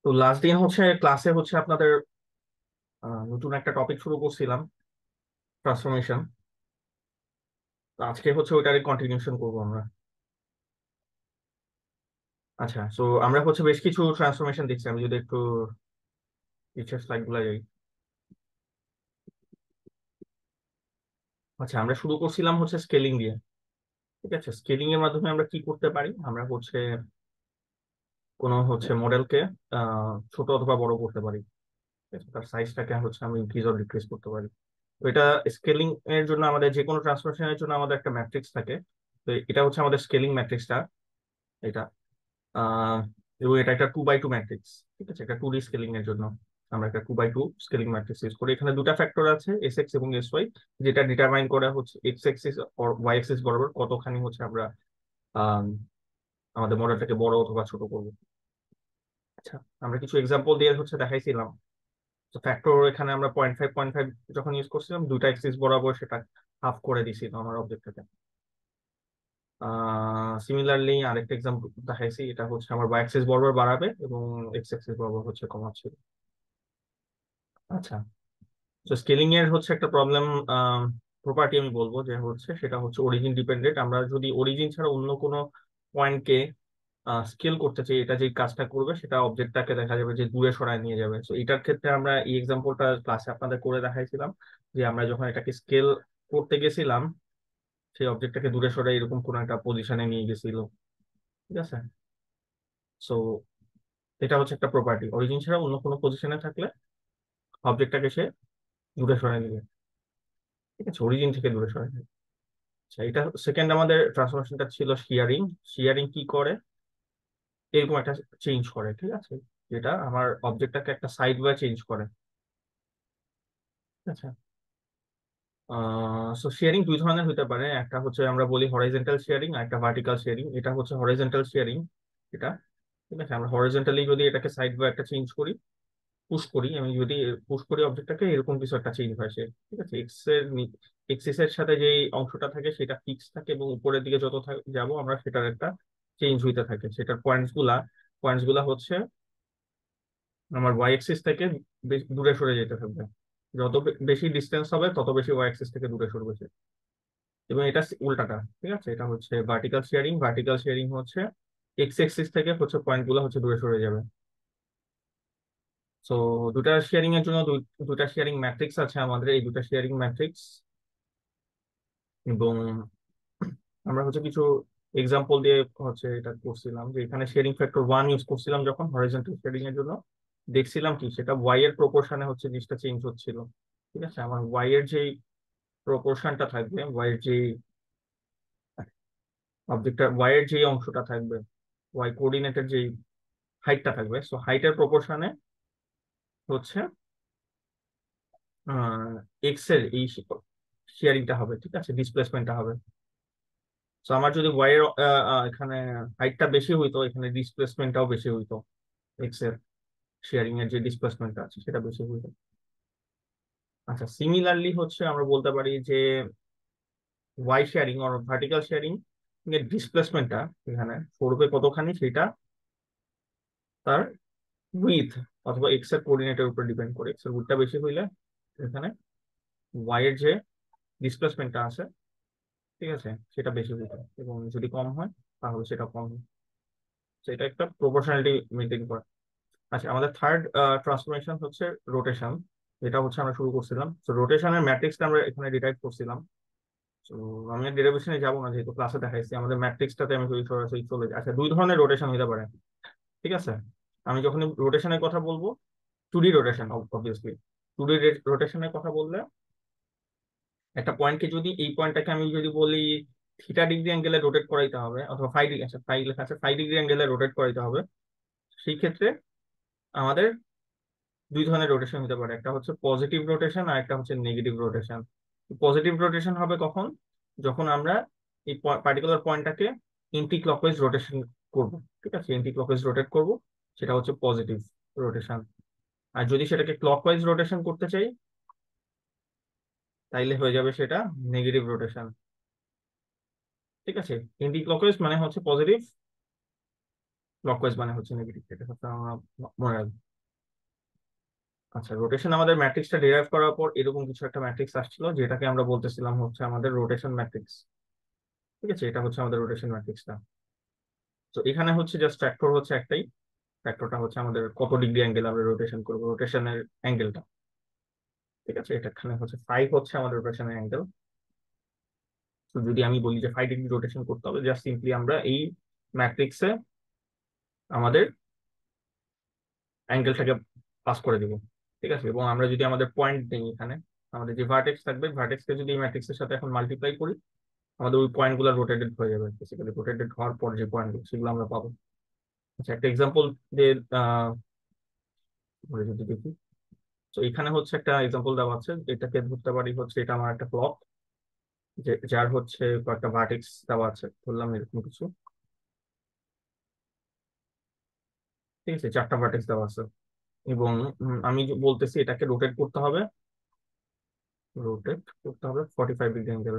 তো লাস্ট দিন হচ্ছে ক্লাসে হচ্ছে আপনাদের নতুন একটা টপিক শুরু করছিলাম, ট্রান্সফরমেশন। তো আজকে হচ্ছে ওইটারই কন্টিনিউশন করবো আমরা। আচ্ছা, তো আমরা হচ্ছে বেশ কিছু ট্রান্সফরমেশন দেখছি। আমি যদি একটু পিছের স্লাইড গুলো যাই। আচ্ছা, আমরা শুরু করছিলাম হচ্ছে স্কেলিং দিয়ে। ঠিক আছে, স্কেলিং এর মাধ্যমে আমরা কি করতে পারি? আমরা হচ্ছে কোনো হচ্ছে মডেলকে ছোট অথবা বড় করতে পারি। ঠিক আছে, তার সাইজটাকে হচ্ছে আমি ইনক্রিজ অর ডিক্রিজ করতে পারি। তো এটা স্কেলিং এর জন্য আমাদের যে কোনো ট্রান্সফরমেশনের জন্য আমাদের একটা ম্যাট্রিক্স থাকে। তো এটা হচ্ছে আমাদের স্কেলিং ম্যাট্রিক্সটা। এটা আহ এবং এটা একটা 2x2 ম্যাট্রিক্স। ঠিক আছে, এটা 2D স্কেলিং এর জন্য আমরা একটা 2x2 স্কেলিং ম্যাট্রিক্স ইউজ করি। এখানে দুটা ফ্যাক্টর আছে, এস এক্স এবং এস ওয়াই, যেটা ডিটারমাইন করা হচ্ছে এক্স এক্সিস আর ওয়াই এক্সিস বরাবর কতখানি হচ্ছে আমরা আহ, আমাদের মডেলটাকে বড় অথবা ছোট করবো। আচ্ছা, আমরা কিছু এক্সাম্পল দিয়ে হচ্ছে দেখাইছিলাম। তো ফ্যাক্টর এখানে আমরা 0.5 যখন ইউজ করছিলাম, দুইটা এক্সিস বরাবর সেটা হাফ করে দিছিল আমার অবজেক্টটাকে। সিমিলারলি আরেকটা এক্সাম্পল দেখাইছি, এটা হচ্ছে আমার ওয়াই অ্যাক্সিস বরাবর বাড়াবে এবং এক্স অ্যাক্সিস বরাবর হচ্ছে কমাচ্ছে। আচ্ছা, তো স্কেলিং এর হচ্ছে একটা প্রবলেম প্রপার্টি আমি বলবো যে হচ্ছে সেটা হচ্ছে অরিজিন ডিপেন্ডেন্ট। আমরা যদি অরিজিন ছাড়া অন্য কোনো পয়েন্টকে স্কেল করতে চাই, এটা যে কাজটা করবে সেটা অবজেক্টটাকে দেখা যাবে যে দূরে সরায় নিয়ে যাবে। তো এটার ক্ষেত্রে আমরা এই এক্সাম্পলটা ক্লাসে আপনাদের করে দেখাইছিলাম, যে আমরা যখন এটাকে স্কেল করতে গেছিলাম, সেই অবজেক্টটাকে দূরে সরাই এরকম কোনো একটা পজিশনে নিয়ে গেছিল। ঠিক আছে, সো এটা হচ্ছে একটা প্রপার্টি, অরিজিন ছাড়া অন্য কোনো পজিশনে থাকলে অবজেক্টটাকে সে দূরে সরায় নিবে। ঠিক আছে, অরিজিন থেকে দূরে সরায় নিবে। আচ্ছা, এটা সেকেন্ড আমাদের ট্রান্সফরমেশনটা ছিল শিয়ারিং। শিয়ারিং কি করে? এরকম একটা চেঞ্জ করে, ঠিক আছে, যেটা আমার অবজেক্টটাকে একটা সাইড ওয়ে চেঞ্জ করে। আচ্ছা, সো শেয়ারিং দুই ধরনের হতে পারে, একটা হচ্ছে আমরা বলি হরাইজন্টাল শেয়ারিং আর একটা ভার্টিক্যাল শেয়ারিং। এটা হচ্ছে হরাইজন্টাল শেয়ারিং। এটা ঠিক আছে, আমরা হরাইজন্টালি যদি এটাকে সাইড ওয়ে একটা চেঞ্জ করি, পুশ করি, আমি যদি পুশ করি অবজেক্টটাকে, এরকম কিছু একটা চেঞ্জ হয় সে। ঠিক আছে, এক্সিস এর সাথে যে অংশটা থাকে সেটা ফিক্স থাকে এবং উপরের দিকে যত যাব আমরা সেটার একটা চেঞ্জ হইতে থাকে। সেটার পয়েন্টস গুলা হচ্ছে আমার ওয়াই এক্সিস থেকে দূরে সরে যেতে থাকবে। যত বেশি ডিস্টেন্স হবে তত বেশি ওয়াই এক্সিস থেকে দূরে সরবে সে। এবং এটা উল্টাটা। ঠিক আছে, এটা হচ্ছে ভার্টিক্যাল শেয়ারিং। ভার্টিক্যাল শেয়ারিং হচ্ছে এক্স এক্সিস থেকে হচ্ছে পয়েন্ট গুলো হচ্ছে দূরে সরে যাবে। সো দুটা শেয়ারিং এর জন্য দুটা শেয়ারিং ম্যাট্রিক্স আছে আমাদের, এই দুটা শেয়ারিং ম্যাট্রিক্স। এবং আমরা হচ্ছে কিছু এক্সাম্পল দিয়ে হচ্ছে এটা করছিলাম, যে এখানে শেয়ারিং ফ্যাক্টর 1 ইউজ করছিলাম যখন হরিজন্টাল শেয়ারিং এর জন্য। দেখছিলাম কি সেটা ওয়াই এর প্রপোর্শনে হচ্ছে জিনিসটা চেঞ্জ হচ্ছিল। ঠিক আছে, আমার ওয়াই এর যে প্রপোর্শনটা থাকবে, ওয়াই এর যে অবজেক্টটা ওয়াই এর যে অংশটা থাকবে, ওয়াই কোঅর্ডিনেটের যে হাইটটা থাকবে, সো হাইটের প্রপোর্শনে হচ্ছে এক্স এর এই শেয়ারিংটা হবে। ঠিক আছে, ডিসপ্লেসমেন্টটা হবে। তো আমার যদি ওয়াই এর এখানে হাইটটা বেশি হইতো, এখানে ডিসপ্লেসমেন্টটাও বেশি হইতো। এক্স এর শেয়ারিং এর যে ডিসপ্লেসমেন্টটা আছে সেটা বেশি হইতো। আচ্ছা, সিমিলারলি হচ্ছে আমরা বলতে পারি যে ওয়াই শেয়ারিং আর ভার্টিক্যাল শেয়ারিং এর ডিসপ্লেসমেন্টটা এখানে পড়বে কতখানি, সেটা তার উইথ অথবা এক্স এর কোঅর্ডিনেটের উপর ডিপেন্ড করে। এক্স এর উইথটা বেশি হইলে এখানে ওয়াই এর যে ডিসপ্লেসমেন্টটা আছে, ঠিক আছে, সেটা বেশি হইতো, এবং যদি কম হয় তাহলে সেটা কম হয়। তো এটা একটা প্রপোর্শনালিটি মেনটেন করে। আচ্ছা, আমাদের থার্ড ট্রান্সফরমেশন হচ্ছে রোটেশন। এটা হচ্ছে আমরা শুরু করছিলাম, তো রোটেশনের ম্যাট্রিক্সটা আমরা এখানে ডিরাইভ করছিলাম। তো আমি আর ডেরিভেশনে যাবো না, যেহেতু ক্লাসে দেখাইছি আমাদের ম্যাট্রিক্সটাতে আমি যদি সরাসরি চলে যাই। আচ্ছা, দুই ধরনের রোটেশন হতে পারে। ঠিক আছে, আমি যখন রোটেশনের কথা বলবো, 2D রোটেশন অবভিয়াসলি। 2D রোটেশনের কথা বললে একটা পয়েন্টকে যদি, এই পয়েন্টটাকে আমি যদি বলি থিটা ডিগ্রি অ্যাঙ্গেলে রোটেট করাইতে হবে, অথবা 5 ডিগ্রি, আচ্ছা 5 লেখা আছে, 5 ডিগ্রি অ্যাঙ্গেলে রোটেট করাইতে হবে, সেই ক্ষেত্রে আমাদের দুই ধরনের রোটেশন হতে পারে, একটা হচ্ছে পজিটিভ রোটেশন আর একটা হচ্ছে নেগেটিভ রোটেশন। পজিটিভ রোটেশন হবে কখন? যখন আমরা এই পার্টিকুলার পয়েন্টটাকে এন্টি ক্লকওয়াইজ রোটেশন করব। ঠিক আছে, এন্টি ক্লকওয়াইজ রোটেট করব, সেটা হচ্ছে পজিটিভ রোটেশন। আর যদি সেটাকে ক্লকওয়াইজ রোটেশন করতে চাই, তাইলে হয়ে যাবে সেটা নেগেটিভ রোটেশন। ঠিক আছে, এন্টি ক্লকওয়াইজ মানে হচ্ছে পজিটিভ, ক্লকওয়াইজ মানে হচ্ছে নেগেটিভ, এটা হচ্ছে আমরা মনে রাখবো। আচ্ছা, রোটেশন আমাদের ম্যাট্রিক্সটা ডিরাইভ করার পর এরকম কিছু একটা ম্যাট্রিক্স আসছিল, যেটাকে আমরা বলতেছিলাম হচ্ছে আমাদের রোটেশন ম্যাট্রিক্স। ঠিক আছে, এটা হচ্ছে আমাদের রোটেশন ম্যাট্রিক্সটা। তো এখানে হচ্ছে জাস্ট ফ্যাক্টর হচ্ছে একটাই, ফ্যাক্টরটা হচ্ছে আমাদের কত ডিগ্রি অ্যাঙ্গেল আমরা রোটেশন করবো, রোটেশনের অ্যাঙ্গেলটা। ঠিক আছে, এটা এখানে হচ্ছে ফাইভ হচ্ছে আমাদের রোটেশনের অ্যাঙ্গেল। তো যদি আমি বলি যে 5 ডিগ্রি রোটেশন করতে হবে, জাস্ট সিম্পলি আমরা এই ম্যাট্রিক্সে আমাদের অ্যাঙ্গেলটাকে পাস করে দিব। ঠিক আছে, এবং আমরা যদি আমাদের পয়েন্ট দিই এখানে, আমাদের যে ভার্টেক্স থাকবে, ভার্টেক্সকে যদি এই ম্যাট্রিক্সের সাথে এখন মাল্টিপ্লাই করি, আমাদের ওই পয়েন্ট গুলো রোটেটেড হয়ে যাবে। বেসিক্যালি রোটেটেড হওয়ার পর যে পয়েন্ট সেগুলো আমরা পাবো। আচ্ছা, একটা এক্সাম্পল যে আহ আমরা যদি দেখি, তো এখানে হচ্ছে একটা এক্সাম্পল দেওয়া আছে, এটাকে ধরতে পারি হচ্ছে এটা আমার একটা প্লট, যে যার হচ্ছে কয়েকটা ভার্টেক্স দেওয়া আছে, ধরলাম এরকম কিছু। ঠিক আছে, চারটা ভার্টেক্স দেওয়া আছে, এবং আমি যে বলতেছি এটাকে রোটেট করতে হবে, রোটেট করতে হবে 45 ডিগ্রি অ্যাঙ্গেল।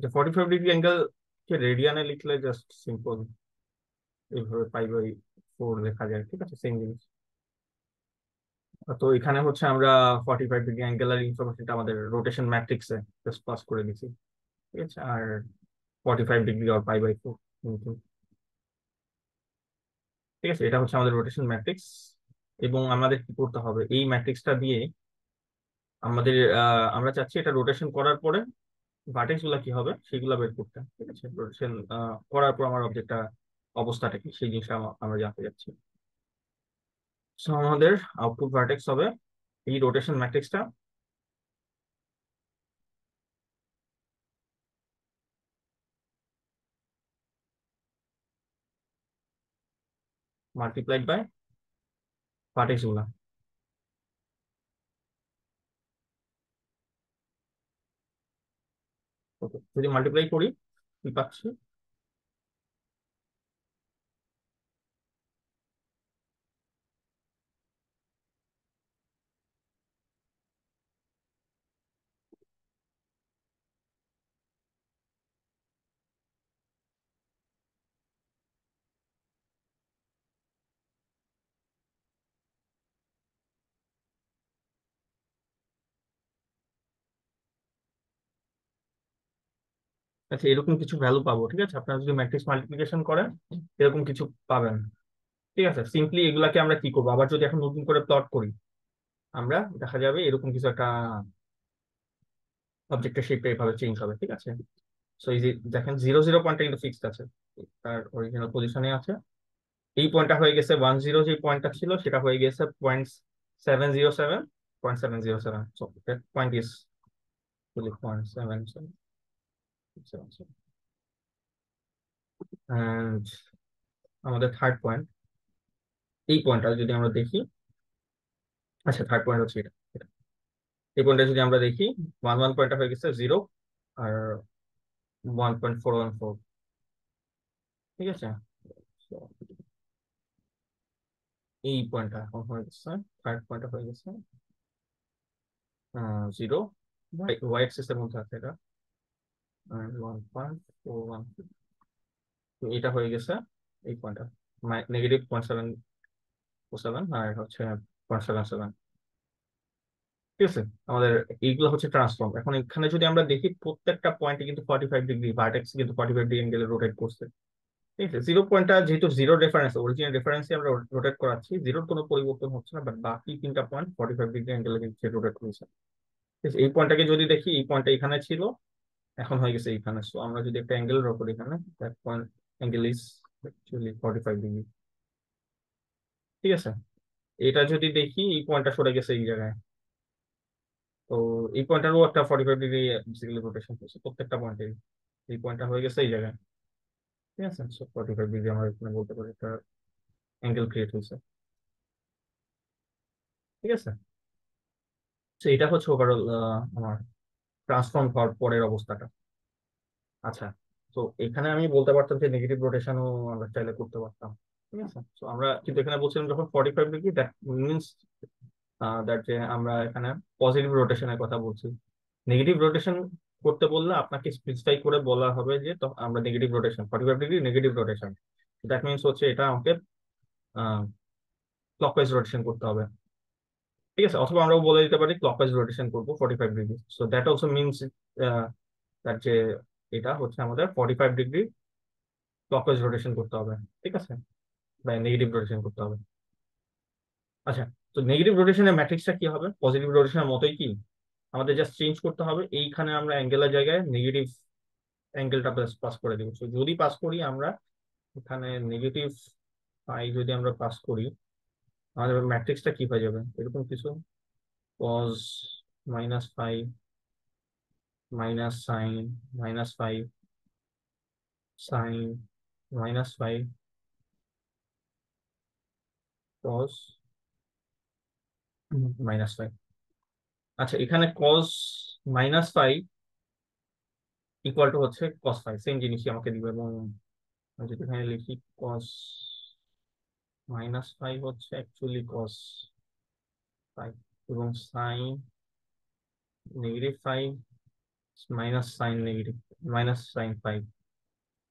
যে 45 ডিগ্রি অ্যাঙ্গেল কে রেডিয়ানে লিখলে জাস্ট সিম্পল এইভাবে পাই/4 লেখা যায়। ঠিক আছে, সেম জিনিস। তো এখানে হচ্ছে আমরা 45 ডিগ্রি অ্যাঙ্গেলের ইনফরমেশনটা আমাদের রোটেশন ম্যাট্রিক্সে জাস্ট পাস করে দিছি। ঠিক আছে, আর 45 ডিগ্রি আর পাই/4। ঠিক আছে, এটা হচ্ছে আমাদের রোটেশন ম্যাট্রিক্স। এবং আমাদের কি করতে হবে, এই ম্যাট্রিক্সটা দিয়ে আমাদের আমরা চাচ্ছি এটা রোটেশন করার পরে ভার্টেক্স গুলা কি হবে সেগুলা বের করতে। ঠিক আছে, রোটেশন করার পর আমার অবজেক্টটা অবস্থাটা কি সেই জিনিসটা আমরা জানতে যাচ্ছি। সো আমাদের আউটপুট ভার্টেক্স হবে এই রোটেশন ম্যাট্রিক্সটা মাল্টিপ্লাইড বাই ভার্টেক্স গুলা। ওকে, যদি মাল্টিপ্লাই করি কি পাচ্ছি, আচ্ছা এরকম কিছু ভ্যালু পাবো। ঠিক আছে, আপনারা যদি ম্যাট্রিক্স মাল্টিপ্লিকেশন করেন এরকম কিছু পাবেন। ঠিক আছে, সিম্পলি এগুলাকে আমরা কি করবো, আবার যদি এখন নতুন করে প্লট করি, আমরা দেখা যাবে এরকম কিছু একটা অবজেক্টের শেপটা এভাবে চেঞ্জ হবে। ঠিক আছে, সো এই যে দেখেন 0 0 পয়েন্টটা কিন্তু ফিক্সড আছে, তার অরিজিনাল পজিশনে আছে। এই পয়েন্টটা হয়ে গেছে 1 0, যে পয়েন্টটা ছিল সেটা হয়ে গেছে 0.707, 0.707। So that point is 0.777। And আমাদের থার্ড পয়েন্ট, এই পয়েন্টটা যদি আমরা দেখি, আচ্ছা থার্ড পয়েন্ট হচ্ছে এটা এটা। এই পয়েন্টটা যদি আমরা দেখি, 1 1 পয়েন্টটা হয়ে গেছে 0, আর 1.414। ঠিক আছে, So, এই পয়েন্টটা এখন হয়ে গেছে, থার্ড পয়েন্টটা হয়ে গেছে 0, ওয়াই এক্সিস এর মধ্যে আছে এটা, 1.41। তো এটা হয়ে গেছে এই পয়েন্টটা -0.707, আর হচ্ছে 0.77। ঠিক আছে, আমাদের এইগুলো হচ্ছে ট্রান্সফর্ম। এখন এখানে যদি আমরা দেখি প্রত্যেকটা পয়েন্টে কিন্তু 45 ডিগ্রি, ভার্টেক্স কিন্তু 45 ডিগ্রি অ্যাঙ্গেলে রোটেট করছে। ঠিক আছে, জিরো পয়েন্টটা যেহেতু জিরো রেফারেন্স, অরিজিনাল রেফারেন্সে আমরা রোটেট করাচ্ছি, জিরোর কোনো পরিবর্তন হচ্ছে না, বাট বাকি তিনটা পয়েন্ট 45 ডিগ্রি অ্যাঙ্গেলে কিন্তু রোটেট করেছে। ঠিক আছে, এই পয়েন্টটাকে যদি দেখি, এই পয়েন্টটা এখানে ছিল, এখন হয়ে গেছে এইখানে। সো আমরা যদি একটা অ্যাঙ্গেল ড্র করি এখানে, that point angle is actually 45 degree. ঠিক আছে, এটা যদি দেখি এই পয়েন্টটা সরে গেছে এই জায়গায়, তো এই পয়েন্টটারও একটা 45 ডিগ্রি বেসিক্যালি রোটেশন করছে প্রত্যেকটা পয়েন্টে। এই পয়েন্টটা হয়ে গেছে এই জায়গায়। ঠিক আছে, সো 45 ডিগ্রি আমরা এখানে বলতে পারি একটা অ্যাঙ্গেল ক্রিয়েট হয়েছে। ঠিক আছে, তো এটা হচ্ছে ওভারঅল আমার ট্রান্সফর্ম হওয়ার পরের অবস্থাটা। আচ্ছা, তো এখানে আমি বলতে পারতাম যে নেগেটিভ রোটেশনও আমরা চাইলে করতে পারতাম। ঠিক আছে, তো আমরা কিন্তু এখানে বলছিলাম যখন 45 ডিগ্রি, দ্যাট মিনস দ্যাট যে আমরা এখানে পজিটিভ রোটেশনের কথা বলছি। নেগেটিভ রোটেশন করতে বললে আপনাকে স্পেসিফাই করে বলা হবে যে তো আমরা negative rotation, 45 degree negative rotation. That means হচ্ছে এটা আমাকে ক্লকওয়াইজ রোটেশন করতে হবে। ঠিক আছে, অথবা আমরা বলে দিতে পারি ক্লকওয়াইজ রোটেশন করবো 45 degree. So that also means তার যে এটা হচ্ছে আমাদের 45 ডিগ্রি ক্লকওয়াইজ রোটেশন করতে হবে। ঠিক আছে, বা নেগেটিভ রোটেশন করতে হবে। আচ্ছা, তো নেগেটিভ রোটেশনের ম্যাট্রিক্সটা কি হবে? পজিটিভ রোটেশনের মতোই কি? আমাদের জাস্ট চেঞ্জ করতে হবে, এইখানে আমরা অ্যাঙ্গেলের জায়গায় নেগেটিভ অ্যাঙ্গেলটা পাস করে দিব। তো যদি পাস করি আমরা এখানে নেগেটিভ ফাই যদি আমরা পাস করি, আমাদের ম্যাট্রিক্সটা কি হয়ে যাবে? এরকম কিছু, কজ -5 সাইন -5 সাইন -5 কজ -5। আচ্ছা, এখানে কজ -5 ইকুয়াল টু হচ্ছে cos 5, সেম জিনিসই আমাকে দিবে। এবং আমি যদি এখানে লিখি cos -5 হচ্ছে অ্যাকচুয়ালি cos 5, এবং সাইন -5 সাইন নেগেটিভ -sin 5।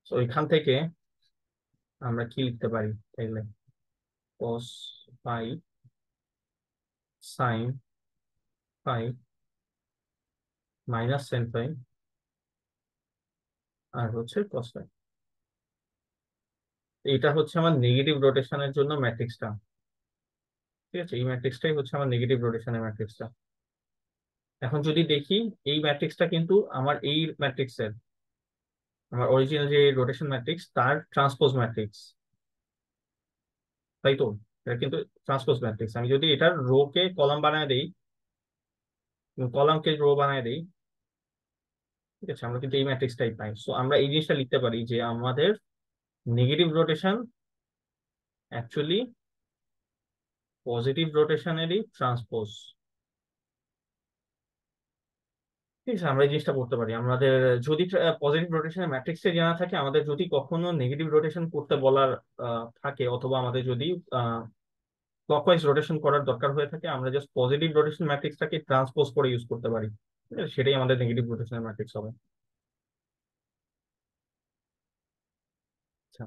তো এখান থেকে আমরা কি লিখতে পারি তাইলে? cos 5 sin 5 -sin 5 আর হচ্ছে cos 5। এটা হচ্ছে আমার নেগেটিভ রোটেশনের জন্য ম্যাট্রিক্সটা। ঠিক আছে, এই ম্যাট্রিক্সটাই হচ্ছে আমার নেগেটিভ রোটেশনের ম্যাট্রিক্সটা। এখন যদি দেখি, এই ম্যাট্রিক্সটা কিন্তু আমার এই ম্যাট্রিক্সের, আমার অরিজিনাল যে রোটেশন ম্যাট্রিক্স তার ট্রান্সপোজ ম্যাট্রিক্স, তাই তো? এটা কিন্তু ট্রান্সপোজ ম্যাট্রিক্স। আমি যদি এটার রো কে কলাম বানায় দেই, কলামকে রো বানায় দেই, ঠিক আছে, আমরা কিন্তু এই ম্যাট্রিক্সটাই পাই। সো আমরা এই জিনিসটা লিখতে পারি যে আমাদের নেগেটিভ রোটেশন অ্যাকচুয়ালি পজিটিভ রোটেশনেরই ট্রান্সপোজ। ঠিক আছে, আমরা এই জিনিসটা করতে পারি। আমাদের যদি পজিটিভ রোটেশনের ম্যাট্রিক্সে জানা থাকে, আমাদের যদি কখনো নেগেটিভ রোটেশন করতে বলার থাকে, অথবা আমাদের যদি ক্লকওয়াইজ রোটেশন করার দরকার হয়ে থাকে, আমরা জাস্ট পজিটিভ রোটেশন ম্যাট্রিক্সটাকে ট্রান্সপোজ করে ইউজ করতে পারি। ঠিক আছে, সেটাই আমাদের নেগেটিভ রোটেশনের ম্যাট্রিক্স হবে। আচ্ছা,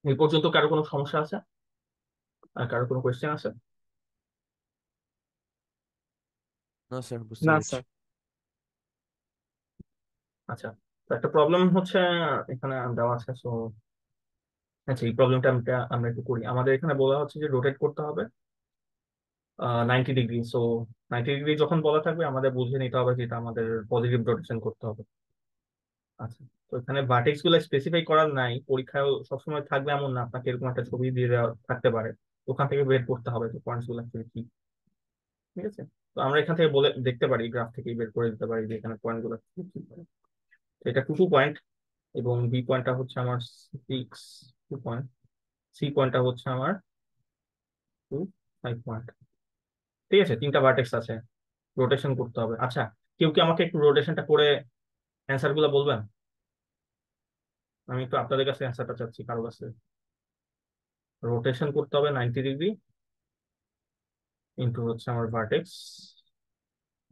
এই পর্যন্ত কারো কোনো সমস্যা আছে? আর কারো কোনো কোয়েশ্চেন আছে? না স্যার, বুঝতে না পেরেছি। স্যার। আচ্ছা, তো একটা প্রবলেম হচ্ছে এখানে দেওয়া আছে। সো আচ্ছা, এই প্রবলেমটা আমরা একটু করি। আমাদের এখানে বলা হচ্ছে যে রোটেট করতে হবে 90 ডিগ্রি। সো 90 ডিগ্রি যখন বলা থাকবে, আমাদের বুঝে নিতে হবে যে এটা আমাদের পজিটিভ রোটেশন করতে হবে। আচ্ছা, তো এখানে ভার্টেক্স গুলো স্পেসিফাই করার নাই, পরীক্ষায় সবসময় থাকবে এমন না, আপনাকে এরকম একটা ছবি দিয়ে দেওয়া থাকতে পারে, ওখান থেকে বের করতে হবে যে পয়েন্টস গুলো actually কি। ঠিক আছে, তো আমরা এখান থেকে বলে দেখতে পারি, গ্রাফ থেকে বের করে দিতে পারি যে এখানে পয়েন্ট গুলো কি কি। তো এটা 2 পয়েন্ট, এবং বি পয়েন্টটা হচ্ছে আমার 6 2 পয়েন্ট, সি পয়েন্টটা হচ্ছে আমার 5 পয়েন্ট। ঠিক আছে, তিনটা ভার্টেক্স আছে, রোটেশন করতে হবে। আচ্ছা, কেউ কি আমাকে একটু রোটেশনটা করে অ্যান্সার গুলো বলবেন? আমি একটু আপনাদের কাছে অ্যান্সারটা চাচ্ছি, কারো কাছে। রোটেশন করতে হবে 90 ডিগ্রি ইন্টু হচ্ছে আমার ভার্টেক্স,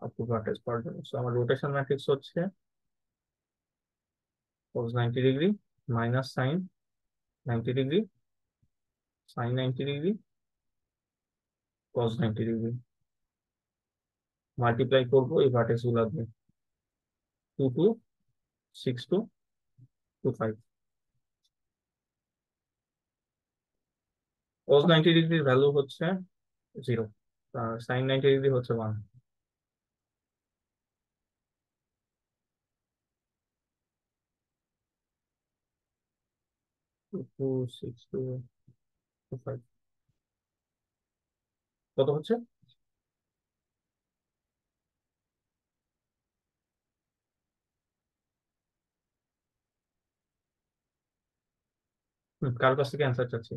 আপ টু ভার্টেক্স পর্যন্ত। সো আমার রোটেশন ম্যাট্রিক্স হচ্ছে cos 90 degree minus sine 90 degree sine 90 degree cos 90 degree, multiply করবো এই ভার্টেক্স গুলো দিয়ে। 2 2 6 2 2 5। cos 90 ডিগ্রির ভ্যালু হচ্ছে 0, আর সাইন 90 ডিগ্রি হচ্ছে 1। 2 2 6 2 2 5 কত হচ্ছে? কার কাছ থেকে অ্যান্সার চাচ্ছি?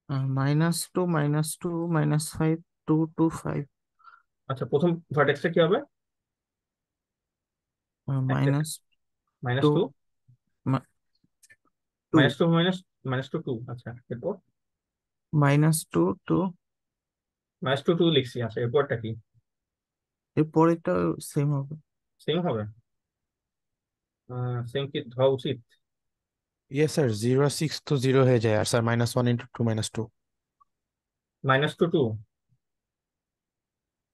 -2 -5 2 2 5 আচ্ছা, প্রথম ভার্টেক্সটা কি হবে? একটা -2 -2, 2 -2 -2 2। আচ্ছা, এরপর -2 2 -2 2 লিখছি। আচ্ছা, এরপরটা কি? এরপরেরটা সেম হবে। সেম হবে? সেম কি হওয়া উচিত? ইয়েস স্যার, 0 6 তো 0 হয়ে যায়, আর স্যার -1 × 2 -2। -2 2।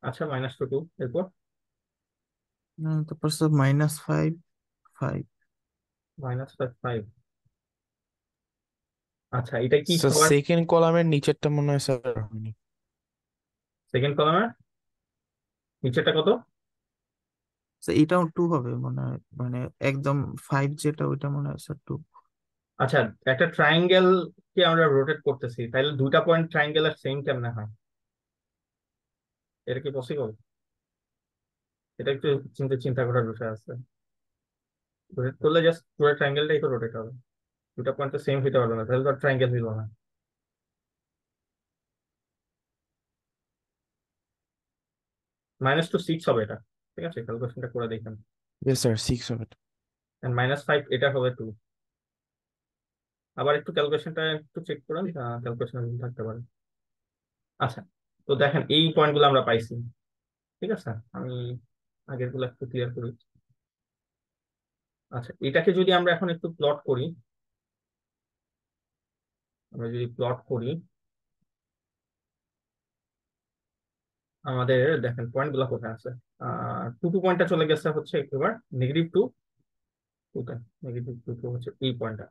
আচ্ছা, -2 2, এরপর তারপর স্যার -5 5 -5 5। আচ্ছা, এটা কি স্যার সবার? সেকেন্ড কলামের নিচেরটা মনে হয় স্যার হয়নি। সেকেন্ড কলামে নিচেরটা কত? স্যার এটাও 2 হবে মনে হয়, মানে একদম 5 যেটা ওইটা মনে হয় স্যার 2। আচ্ছা, একটা ট্রায়াঙ্গেল কে আমরা রোটেট করতেছি, তাহলে দুইটা পয়েন্ট ট্রায়াঙ্গেলের সেম কেমনে হয়? এটা কি পসিবল? এটা একটু চিন্তা চিন্তা করার বিষয় আছে। রোটেট করলে জাস্ট পুরো ট্রায়াঙ্গেলটাই তো রোটেট হবে, দুটা পয়েন্ট তো সেম হইতে পারবে না, তাহলে তো ট্রায়াঙ্গেল হইল না। -2 6 হবে এটা। ঠিক আছে, ক্যালকুলেশনটা করে দেখেন। ইয়েস স্যার, 6 হবে। -5 এটা হবে 2। আবার একটু ক্যালকুলেশনটা একটু চেক করেন, ক্যালকুলেশন থাকতে পারে। আচ্ছা, তো দেখেন এই পয়েন্টগুলো আমরা পাইছি। ঠিক আছে, আমি আগের গুলো একটু ক্লিয়ার করি। আচ্ছা, এটাকে যদি আমরা এখন একটু প্লট করি, আমরা যদি প্লট করি, আমাদের দেখেন পয়েন্ট গুলো কোথায় আছে। 2 2 পয়েন্টটা চলে গেছে হচ্ছে এবার -2 2টা। -2 2 হচ্ছে এই পয়েন্টটা,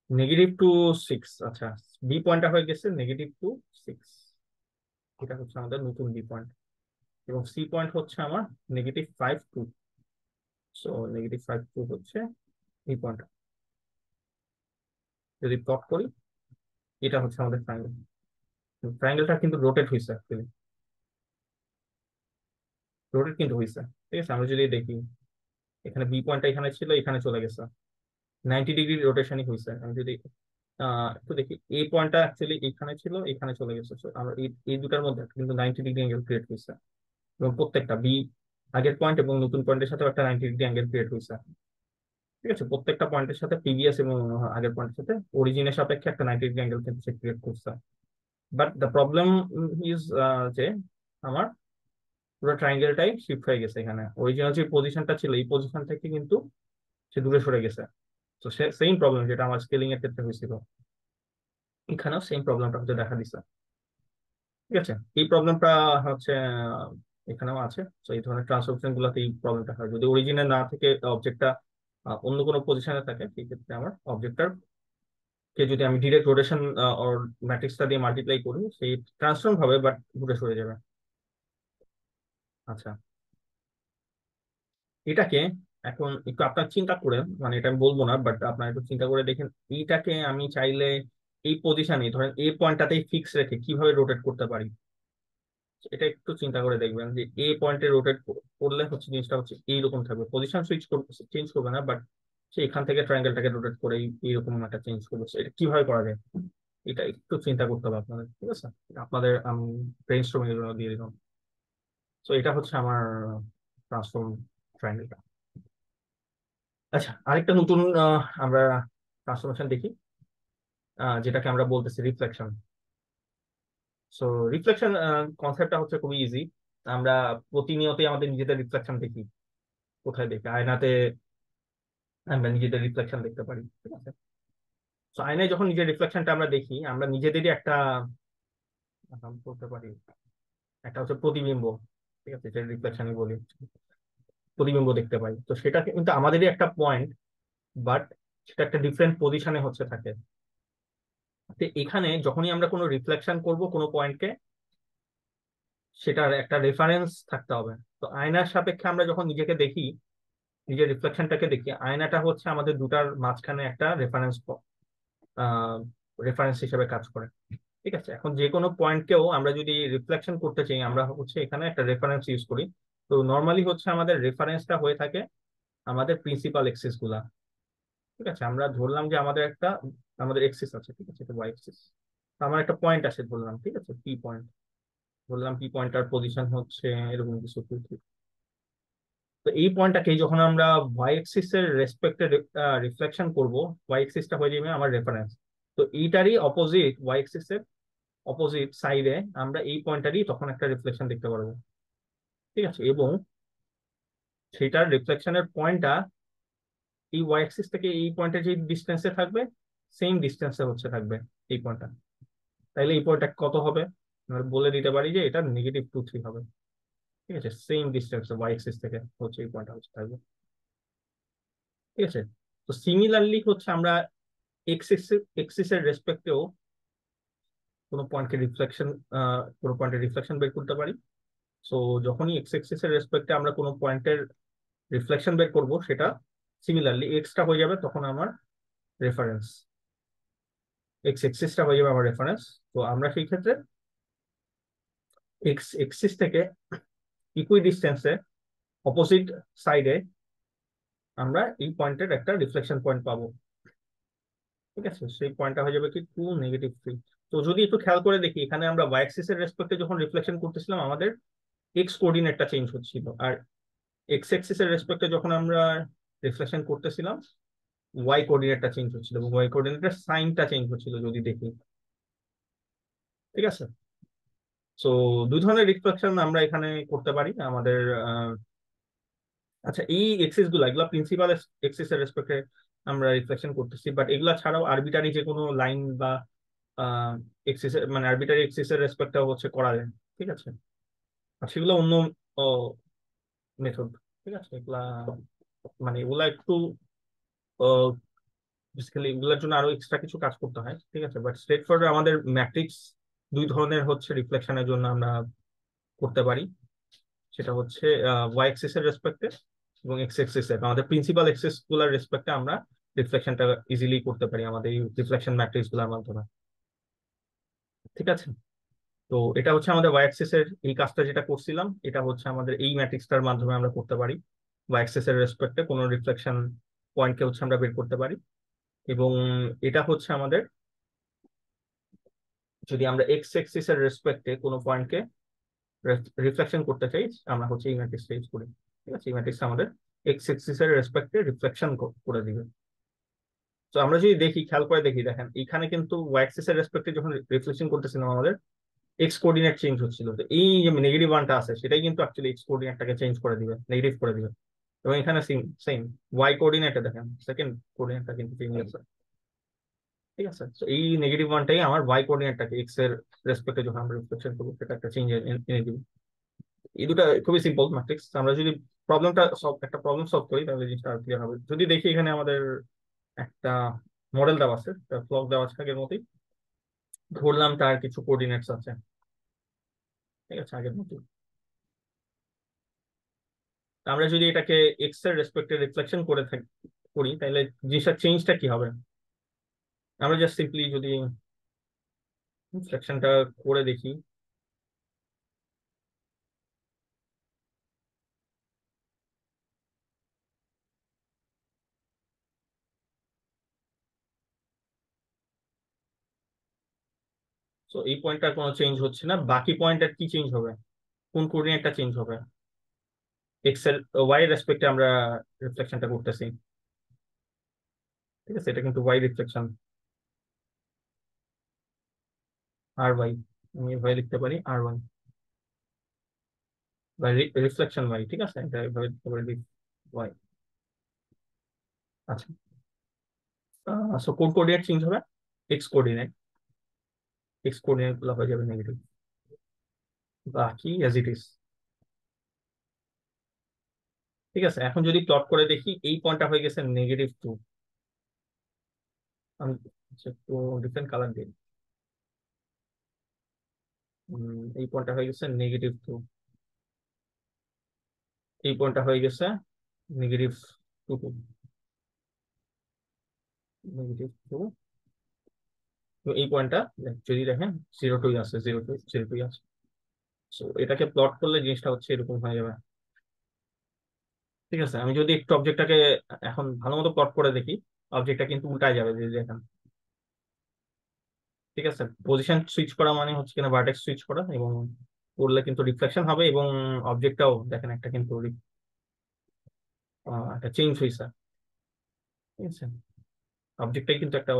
-2 6। আচ্ছা, বি পয়েন্টটা হয়ে গেছে -2 6। এটা হচ্ছে আমাদের নতুন বি পয়েন্ট, এবং সি পয়েন্ট হচ্ছে আমার -5 2। সো -5 2 হচ্ছে এই পয়েন্টটা। যদি প্লট করি, এটা হচ্ছে আমাদের ট্রায়াঙ্গেল। ট্রায়াঙ্গেলটা কিন্তু রোটেট হয়েছে অ্যাকচুয়ালি, রোটেট কিন্তু হয়েছে। ঠিক আছে, আমরা যদি দেখি, এখানে বি পয়েন্টটা এখানে ছিল, এখানে চলে গেছে, 90 ডিগ্রি রোটেশনই হয়েছে। আমি যদি একটু দেখি, এই পয়েন্টটা অ্যাকচুয়ালি এখানে ছিল, এখানে চলে গেছে। So, আমরা এই দুটার মধ্যে কিন্তু 90 ডিগ্রি অ্যাঙ্গেল ক্রিয়েট হয়েছে, এবং প্রত্যেকটা বি আগের পয়েন্ট এবং নতুন পয়েন্টের সাথে একটা 90 ডিগ্রি অ্যাঙ্গেল ক্রিয়েট হয়েছে। ঠিক আছে, প্রত্যেকটা পয়েন্টের সাথে প্রিভিয়াস এবং আগের পয়েন্টের সাথে অরিজিনের সাপেক্ষে একটা 90 ডিগ্রি অ্যাঙ্গেল কিন্তু সে ক্রিয়েট করছে। বাট দ্য প্রবলেম ইজ যে আমার পুরো ট্রায়াঙ্গেলটাই শিফট হয়ে গেছে। এখানে অরিজিনাল যে পজিশনটা ছিল, এই পজিশন থেকে কিন্তু সে দূরে সরে গেছে। তো সেম প্রবলেম যেটা আমার স্কেলিং এর ক্ষেত্রে হয়েছিল, এখানেও সেম প্রবলেমটা হচ্ছে দেখা দিচ্ছে। ঠিক আছে, এই প্রবলেমটা হচ্ছে এখানেও আছে। তো এই ধরনের ট্রান্সফরমেশন গুলোতে এই প্রবলেমটা হয়, যদি অরিজিনে না থেকে অবজেক্টটা অন্য কোনো পজিশনে থাকে, সেই ক্ষেত্রে আমার অবজেক্টটার কে যদি আমি ডিরেক্ট রোটেশন ওর ম্যাট্রিক্সটা দিয়ে মাল্টিপ্লাই করি, সেই ট্রান্সফর্ম হবে বাট দূরে সরে যাবে। আচ্ছা, এটাকে এখন একটু আপনার চিন্তা করে, মানে এটা আমি বলবো না, বাট আপনার একটু চিন্তা করে দেখেন, এইটাকে আমি চাইলে এই পজিশনে ধরেন এই পয়েন্টটাতেই ফিক্স রেখে কিভাবে রোটেট করতে পারি। এটা একটু চিন্তা করে দেখবেন যে এই পয়েন্টে রোটেট করলে হচ্ছে জিনিসটা হচ্ছে এইরকম থাকবে, পজিশন সুইচ চেঞ্জ করবে না, বাট সে এখান থেকে ট্রায়াঙ্গেলটাকে রোটেট করে এইরকম একটা চেঞ্জ করবে। So, এটা কিভাবে করা যায়, এটা একটু চিন্তা করতে হবে আপনাদের। ঠিক আছে, আপনাদের আমি ব্রেন স্টর্মিং এর জন্য দিয়ে দিলাম। তো এটা হচ্ছে আমার ট্রান্সফর্ম ট্রায়াঙ্গেলটা। আচ্ছা, আরেকটা নতুন আমরা ট্রান্সফরমেশন দেখি, যেটাকে আমরা বলতেছি রিফ্লেকশন। সো রিফ্লেকশন কনসেপ্টটা হচ্ছে খুবই ইজি। আমরা প্রতিনিয়তই আমাদের নিজেদের রিফ্লেকশন দেখি। কোথায় দেখি? আয়নাতে আমরা নিজেদের রিফ্লেকশন দেখতে পারি। ঠিক আছে, তো আয়নায় যখন নিজের রিফ্লেকশনটা আমরা দেখি, আমরা নিজেদেরই একটা বলতে পারি, একটা হচ্ছে প্রতিবিম্ব। ঠিক আছে, যেটা রিফ্লেকশনই বলি, প্রতিবিম্ব দেখতে পাই। তো সেটা কিন্তু আমাদেরই একটা পয়েন্ট, বাট সেটা একটা ডিফারেন্ট পজিশনে হচ্ছে থাকে। তো এখানে যখনই আমরা কোনো রিফ্লেকশন করব কোনো পয়েন্টকে, সেটার একটা রেফারেন্স থাকতে হবে। তো আয়নার সাপেক্ষে আমরা যখন নিজেকে দেখি, নিজের রিফ্লেকশনটাকে দেখি, আয়নাটা হচ্ছে আমাদের দুটার মাঝখানে একটা রেফারেন্স হিসেবে কাজ করে। ঠিক আছে, এখন যে কোনো পয়েন্টকেও আমরা যদি রিফ্লেকশন করতে চাই, আমরা হচ্ছে এখানে একটা রেফারেন্স ইউজ করি। তো নর্মালি হচ্ছে আমাদের রেফারেন্সটা হয়ে থাকে আমাদের প্রিন্সিপাল এক্সিস গুলা। ঠিক আছে, আমরা ধরলাম যে আমাদের এক্সিস আছে, ঠিক আছে, এটা ওয়াই এক্সিস। আমার একটা পয়েন্ট আছে ধরলাম, ঠিক আছে, পি পয়েন্ট বললাম, পি পয়েন্টার পজিশন হচ্ছে এরকম কিছু 2 3। তো এই পয়েন্টটাকে যখন আমরা ওয়াই এক্সিস এর রেসপেক্টে রিফ্লেকশন করব, ওয়াই এক্সিসটা হয়ে যাবে আমার রেফারেন্স। তো এইটারই অপোজিট, ওয়াই এক্সিস এর অপোজিট সাইডে আমরা এই পয়েন্টটারই তখন একটা রিফ্লেকশন দেখতে পারবো, ঠিক আছে। এবং সেটার রিফ্লেকশনের পয়েন্টটা এই ওয়াই অ্যাক্সিস থেকে এই পয়েন্টের যে ডিস্টেন্সে থাকবে, সেম ডিস্টেন্সে হচ্ছে থাকবে এই পয়েন্টটা। তাইলে এই পয়েন্টটা কত হবে? আমরা বলে দিতে পারি যে এটা -2 3 হবে, ঠিক আছে। সেম ডিস্টেন্স ওয়াই অ্যাক্সিস থেকে হচ্ছে এই পয়েন্টটা হচ্ছে থাকবে, ঠিক আছে। তো সিমিলারলি হচ্ছে আমরা এক্স এক্সিসের রেসপেক্টেও কোনো পয়েন্টকে রিফ্লেকশন কোনো পয়েন্টের রিফ্লেকশন বের করতে পারি। সো যখনই এক্স এক্সিসের রেসপেক্টে আমরা কোনো পয়েন্টের রিফ্লেকশন বের করব, সেটা সিমিলারলি এক্সটা হয়ে যাবে তখন আমার রেফারেন্স, এক্স এক্সিসটা হয়ে যাবে আমার রেফারেন্স। তো আমরা সেই ক্ষেত্রে এক্স এক্সিস থেকে ইকুই ডিস্টেন্সে অপোজিট সাইডে আমরা এই পয়েন্টের একটা রিফ্লেকশন পয়েন্ট পাবো, ঠিক আছে। সেই পয়েন্টটা হয়ে যাবে কি 2 -3। তো যদি একটু খেয়াল করে দেখি, এখানে আমরা ওয়াই অ্যাক্সিস এর রেসপেক্টে যখন রিফ্লেকশন করতেছিলাম আমাদের এক্স কোঅর্ডিনেটটা চেঞ্জ হচ্ছিল, আর এক্স অ্যাক্সিস এর রেসপেক্টে যখন আমরা রিফ্লেকশন করতেছিলাম ওয়াই কোঅর্ডিনেটটা চেঞ্জ হচ্ছিল, এবং ওয়াই কোঅর্ডিনেটের সাইনটা চেঞ্জ হচ্ছিল যদি দেখি, ঠিক আছে। সো দুই ধরনের রিফ্লেকশন আমরা এখানে করতে পারি আমাদের। আচ্ছা, এই এক্সিস গুলা, এগুলা প্রিন্সিপাল এক্সিস এর রেসপেক্টে আমরা রিফ্লেকশন করতেছি, বাট এগুলা ছাড়াও আরবিটারি যে কোনো লাইন বা এক্সিস মানে আরবিটারি এক্সিস এর রেসপেক্টটাও হচ্ছে করা যায়, ঠিক আছে। আর সেগুলো অন্য মেথড, ঠিক আছে। এগুলা মানে এগুলা একটু বেসিক্যালি এগুলোর জন্য আরো এক্সট্রা কিছু কাজ করতে হয়, ঠিক আছে। বাট স্ট্রেট ফরওয়ার্ড আমাদের ম্যাট্রিক্স দুই ধরনের হচ্ছে রিফ্লেকশনের জন্য আমরা করতে পারি। সেটা হচ্ছে ওয়াই এক্সিস এর রেসপেক্টে এবং এক্স এক্সিস এর, আমাদের প্রিন্সিপাল এক্সিস গুলার রেসপেক্টে আমরা রিফ্লেকশনটা ইজিলি করতে পারি আমাদের এই রিফ্লেকশন ম্যাট্রিক্স গুলোর মাধ্যমে, ঠিক আছে। তো এটা হচ্ছে আমাদের ওয়াই এক্সিস এর এই কাজটা যেটা করছিলাম, এটা হচ্ছে আমাদের এই ম্যাট্রিক্সটার মাধ্যমে আমরা করতে পারি। ওয়াই এক্সিস এর রেসপেক্টে কোনো রিফ্লেকশন পয়েন্টকে হচ্ছে আমরা বের করতে পারি। এবং এটা হচ্ছে আমাদের, যদি আমরা এক্স এক্সিস এর রেসপেক্টে কোনো পয়েন্টকে রিফ্লেকশন করতে চাই, আমরা হচ্ছে এই ম্যাট্রিক্সটা ইউজ করি, ঠিক আছে। এই ম্যাট্রিক্স আমাদের এক্স এক্সিস এর রেসপেক্টে রিফ্লেকশন করে দিবে। তো আমরা যদি দেখি, খেয়াল করে দেখি, দেখেন এখানে কিন্তু ওয়াই অ্যাক্সিস এর রেসপেক্টে যখন রিফ্লেকশন করতেছিলাম আমাদের এক্স কোঅর্ডিনেট চেঞ্জ হচ্ছিল। তো এই যে নেগেটিভ ওয়ানটা আছে সেটাই কিন্তু অ্যাকচুয়ালি এক্স কোঅর্ডিনেটটাকে চেঞ্জ করে দিবে, নেগেটিভ করে দিবে। এবং এখানে সেম সেম ওয়াই কোঅর্ডিনেটে দেখেন সেকেন্ড কোঅর্ডিনেটটা কিন্তু চেঞ্জ আছে, ঠিক আছে। তো এই নেগেটিভ ওয়ানটাই আমার ওয়াই কোঅর্ডিনেটটাকে এক্স এর রেসপেক্টে যখন আমরা রিফ্লেকশন করবো সেটা একটা চেঞ্জ এনে দিবে। এই দুটা খুবই সিম্পল ম্যাট্রিক্স। আমরা যদি একটা প্রবলেম সলভ করি তাহলে জিনিসটা আর ক্লিয়ার হবে। যদি দেখি এখানে আমাদের একটা মডেল দেওয়া আছে, একটা ফ্লক দেওয়া আছে আগের মতোই, ধরলাম তার কিছু কোঅর্ডিনেটস আছে, ঠিক আছে, আগের মতো। আমরা যদি এটাকে এক্স এর রেসপেক্টে রিফ্লেকশন করি তাহলে জিনিসটা চেঞ্জটা কি হবে? আমরা জাস্ট সিম্পলি যদি রিফ্লেকশনটা করে দেখি, তো এই পয়েন্টটার কোনো চেঞ্জ হচ্ছে না, বাকি পয়েন্টটার কি চেঞ্জ হবে? কোন কোঅর্ডিনেটটা চেঞ্জ হবে? এক্স এর ওয়াই এর রেসপেক্টে আমরা রিফ্লেকশনটা করতেছি, ঠিক আছে। এটা কিন্তু ওয়াই রিফ্লেকশন, আর ওয়াই, আমি ওয়াই লিখতে পারি আর ওয়াই, বা রিফ্লেকশন ওয়াই, ঠিক আছে, এটা এভাবে লিখতে পারি ওয়াই। আচ্ছা, সো কোন কোঅর্ডিনেট চেঞ্জ হবে? এক্স কোঅর্ডিনেট, এক্স কোঅর্ডিনেট গুলো হয়ে যাবে নেগেটিভ, বাকি অ্যাজ ইট ইজ, ঠিক আছে। এখন যদি প্লট করে দেখি এই পয়েন্টটা হয়ে গেছে -2। আমি একটু ডিফারেন্ট কালার দিই। এই পয়েন্টটা হয়ে গেছে -2, এই পয়েন্টটা হয়ে গেছে -2 -2। তো এই পয়েন্টটা যদি দেখেন 0 2 আছে, 0 2 আছে। তো এটাকে প্লট করলে জিনিসটা হচ্ছে এরকম হয়ে যাবে, ঠিক আছে। আমি যদি একটু অবজেক্টটাকে এখন ভালো মতো প্লট করে দেখি, অবজেক্টটা কিন্তু উল্টায় যাবে, যে দেখেন। ঠিক আছে, পজিশন সুইচ করা মানে হচ্ছে কিনা ভার্টেক্স সুইচ করা, এবং করলে কিন্তু রিফ্লেকশন হবে, এবং অবজেক্টটাও দেখেন একটা কিন্তু একটা চেঞ্জ হয়েছে। ঠিক আছে, অবজেক্টটাই কিন্তু একটা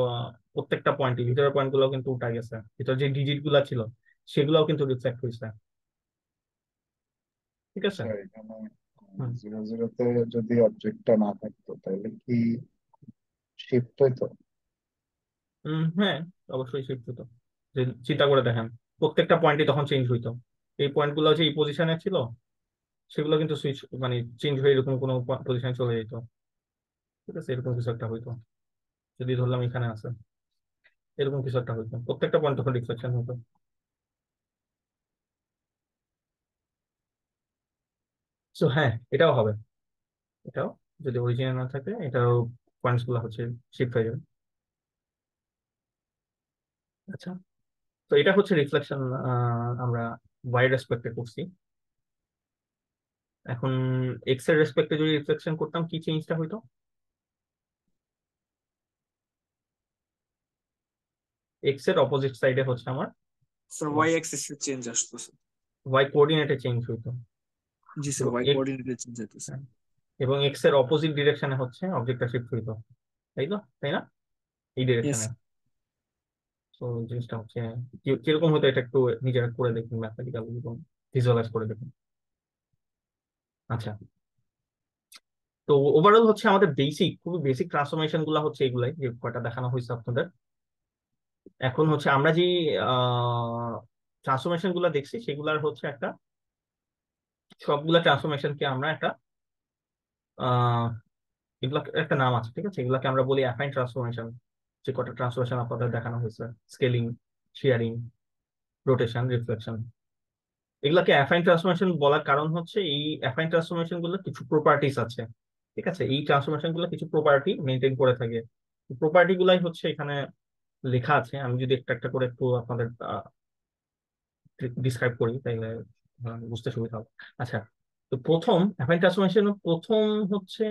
প্রত্যেকটা পয়েন্ট, ভিতরের পয়েন্ট গুলো কিন্তু উল্টা গেছে, ভিতরে যে ডিজিট গুলা ছিল সেগুলোও কিন্তু রিফ্লেক্ট হয়েছে। ঠিক আছে। আচ্ছা, এখানে হুম। 0 0-তে যদি অবজেক্টটা না থাকতো তাহলে কি শিফট হইতো? হ্যাঁ, অবশ্যই শিফট হতো। যে চিন্তা করে দেখেন, প্রত্যেকটা পয়েন্টই তখন চেঞ্জ হইতো। এই পয়েন্ট গুলো যে এই পজিশনে ছিল সেগুলো কিন্তু সুইচ মানে চেঞ্জ হয়ে এরকম কোনো পজিশনে চলে যেত। ঠিক আছে, এরকম কিছু একটা হইতো। যদি ধরলাম এখানে আছে, এরকম কিছু একটা হইতো, প্রত্যেকটা পয়েন্ট তখন রিফ্লেকশন হতো। তো হ্যাঁ, এটাও হবে। এটাও যদি অরিজিনাল না থাকে, এটাও পয়েন্টস গুলো হচ্ছে শিফট হয়ে যাবে। আচ্ছা, তো এটা হচ্ছে রিফ্লেকশন, আমরা ওয়াই রেসপেক্টে করছি। এখন এক্স এর রেসপেক্টে যদি রিফ্লেকশন করতাম, কি চেঞ্জটা হইতো? এক্স এর অপোজিট সাইডে হচ্ছে আমার স্যার ওয়াই অ্যাক্সিস এর চেঞ্জ আসতেছে। ওয়াই কোঅর্ডিনেটে চেঞ্জ হইতো। জি স্যার, এবং ওয়াই কোঅর্ডিনেটে চেঞ্জ হইতেছে। এবং এক্স এর অপোজিট ডিরেকশনে হচ্ছে অবজেক্টটা শিফট হইতো, তাই তো, তাই না? এই ইয়েস। ডিরেকশনে। তো জিনিসটা হচ্ছে কিরকম হতো, এটা একটু নিজেরা করে দেখুন, ম্যাথমেটিক্যাল এবং ভিজুয়ালাইজ করে দেখুন। আচ্ছা, তো ওভারঅল হচ্ছে আমাদের বেসিক, খুবই বেসিক ট্রান্সফরমেশন গুলা হচ্ছে এগুলাই, যে কয়টা দেখানো হয়েছে আপনাদের। এখন হচ্ছে আমরা যে ট্রান্সফরমেশন গুলা দেখছি সেগুলার হচ্ছে একটা, সবগুলা ট্রান্সফরমেশনকে আমরা একটা এগুলা একটা নাম আছে, ঠিক আছে, এগুলাকে আমরা বলি অ্যাফাইন ট্রান্সফরমেশন। যে কটা ট্রান্সফরমেশন আপনাদের দেখানো হয়েছে, স্কেলিং, শেয়ারিং, রোটেশন, রিফ্লেকশন, এগুলাকে অ্যাফাইন ট্রান্সফরমেশন বলার কারণ হচ্ছে এই অ্যাফাইন ট্রান্সফরমেশন গুলো কিছু প্রপার্টিস আছে। ঠিক আছে, এই ট্রান্সফরমেশন গুলো কিছু প্রপার্টি মেনটেন করে থাকে। প্রপার্টি গুলাই হচ্ছে এখানে লেখা আছে, আমি যদি একটা একটা করে একটু আপনাদের ডিসক্রাইব করি তাইলে বুঝতে সুবিধা হবে। আচ্ছা, তো প্রথম অ্যাফাইন ট্রান্সফরমেশন প্রথম হচ্ছে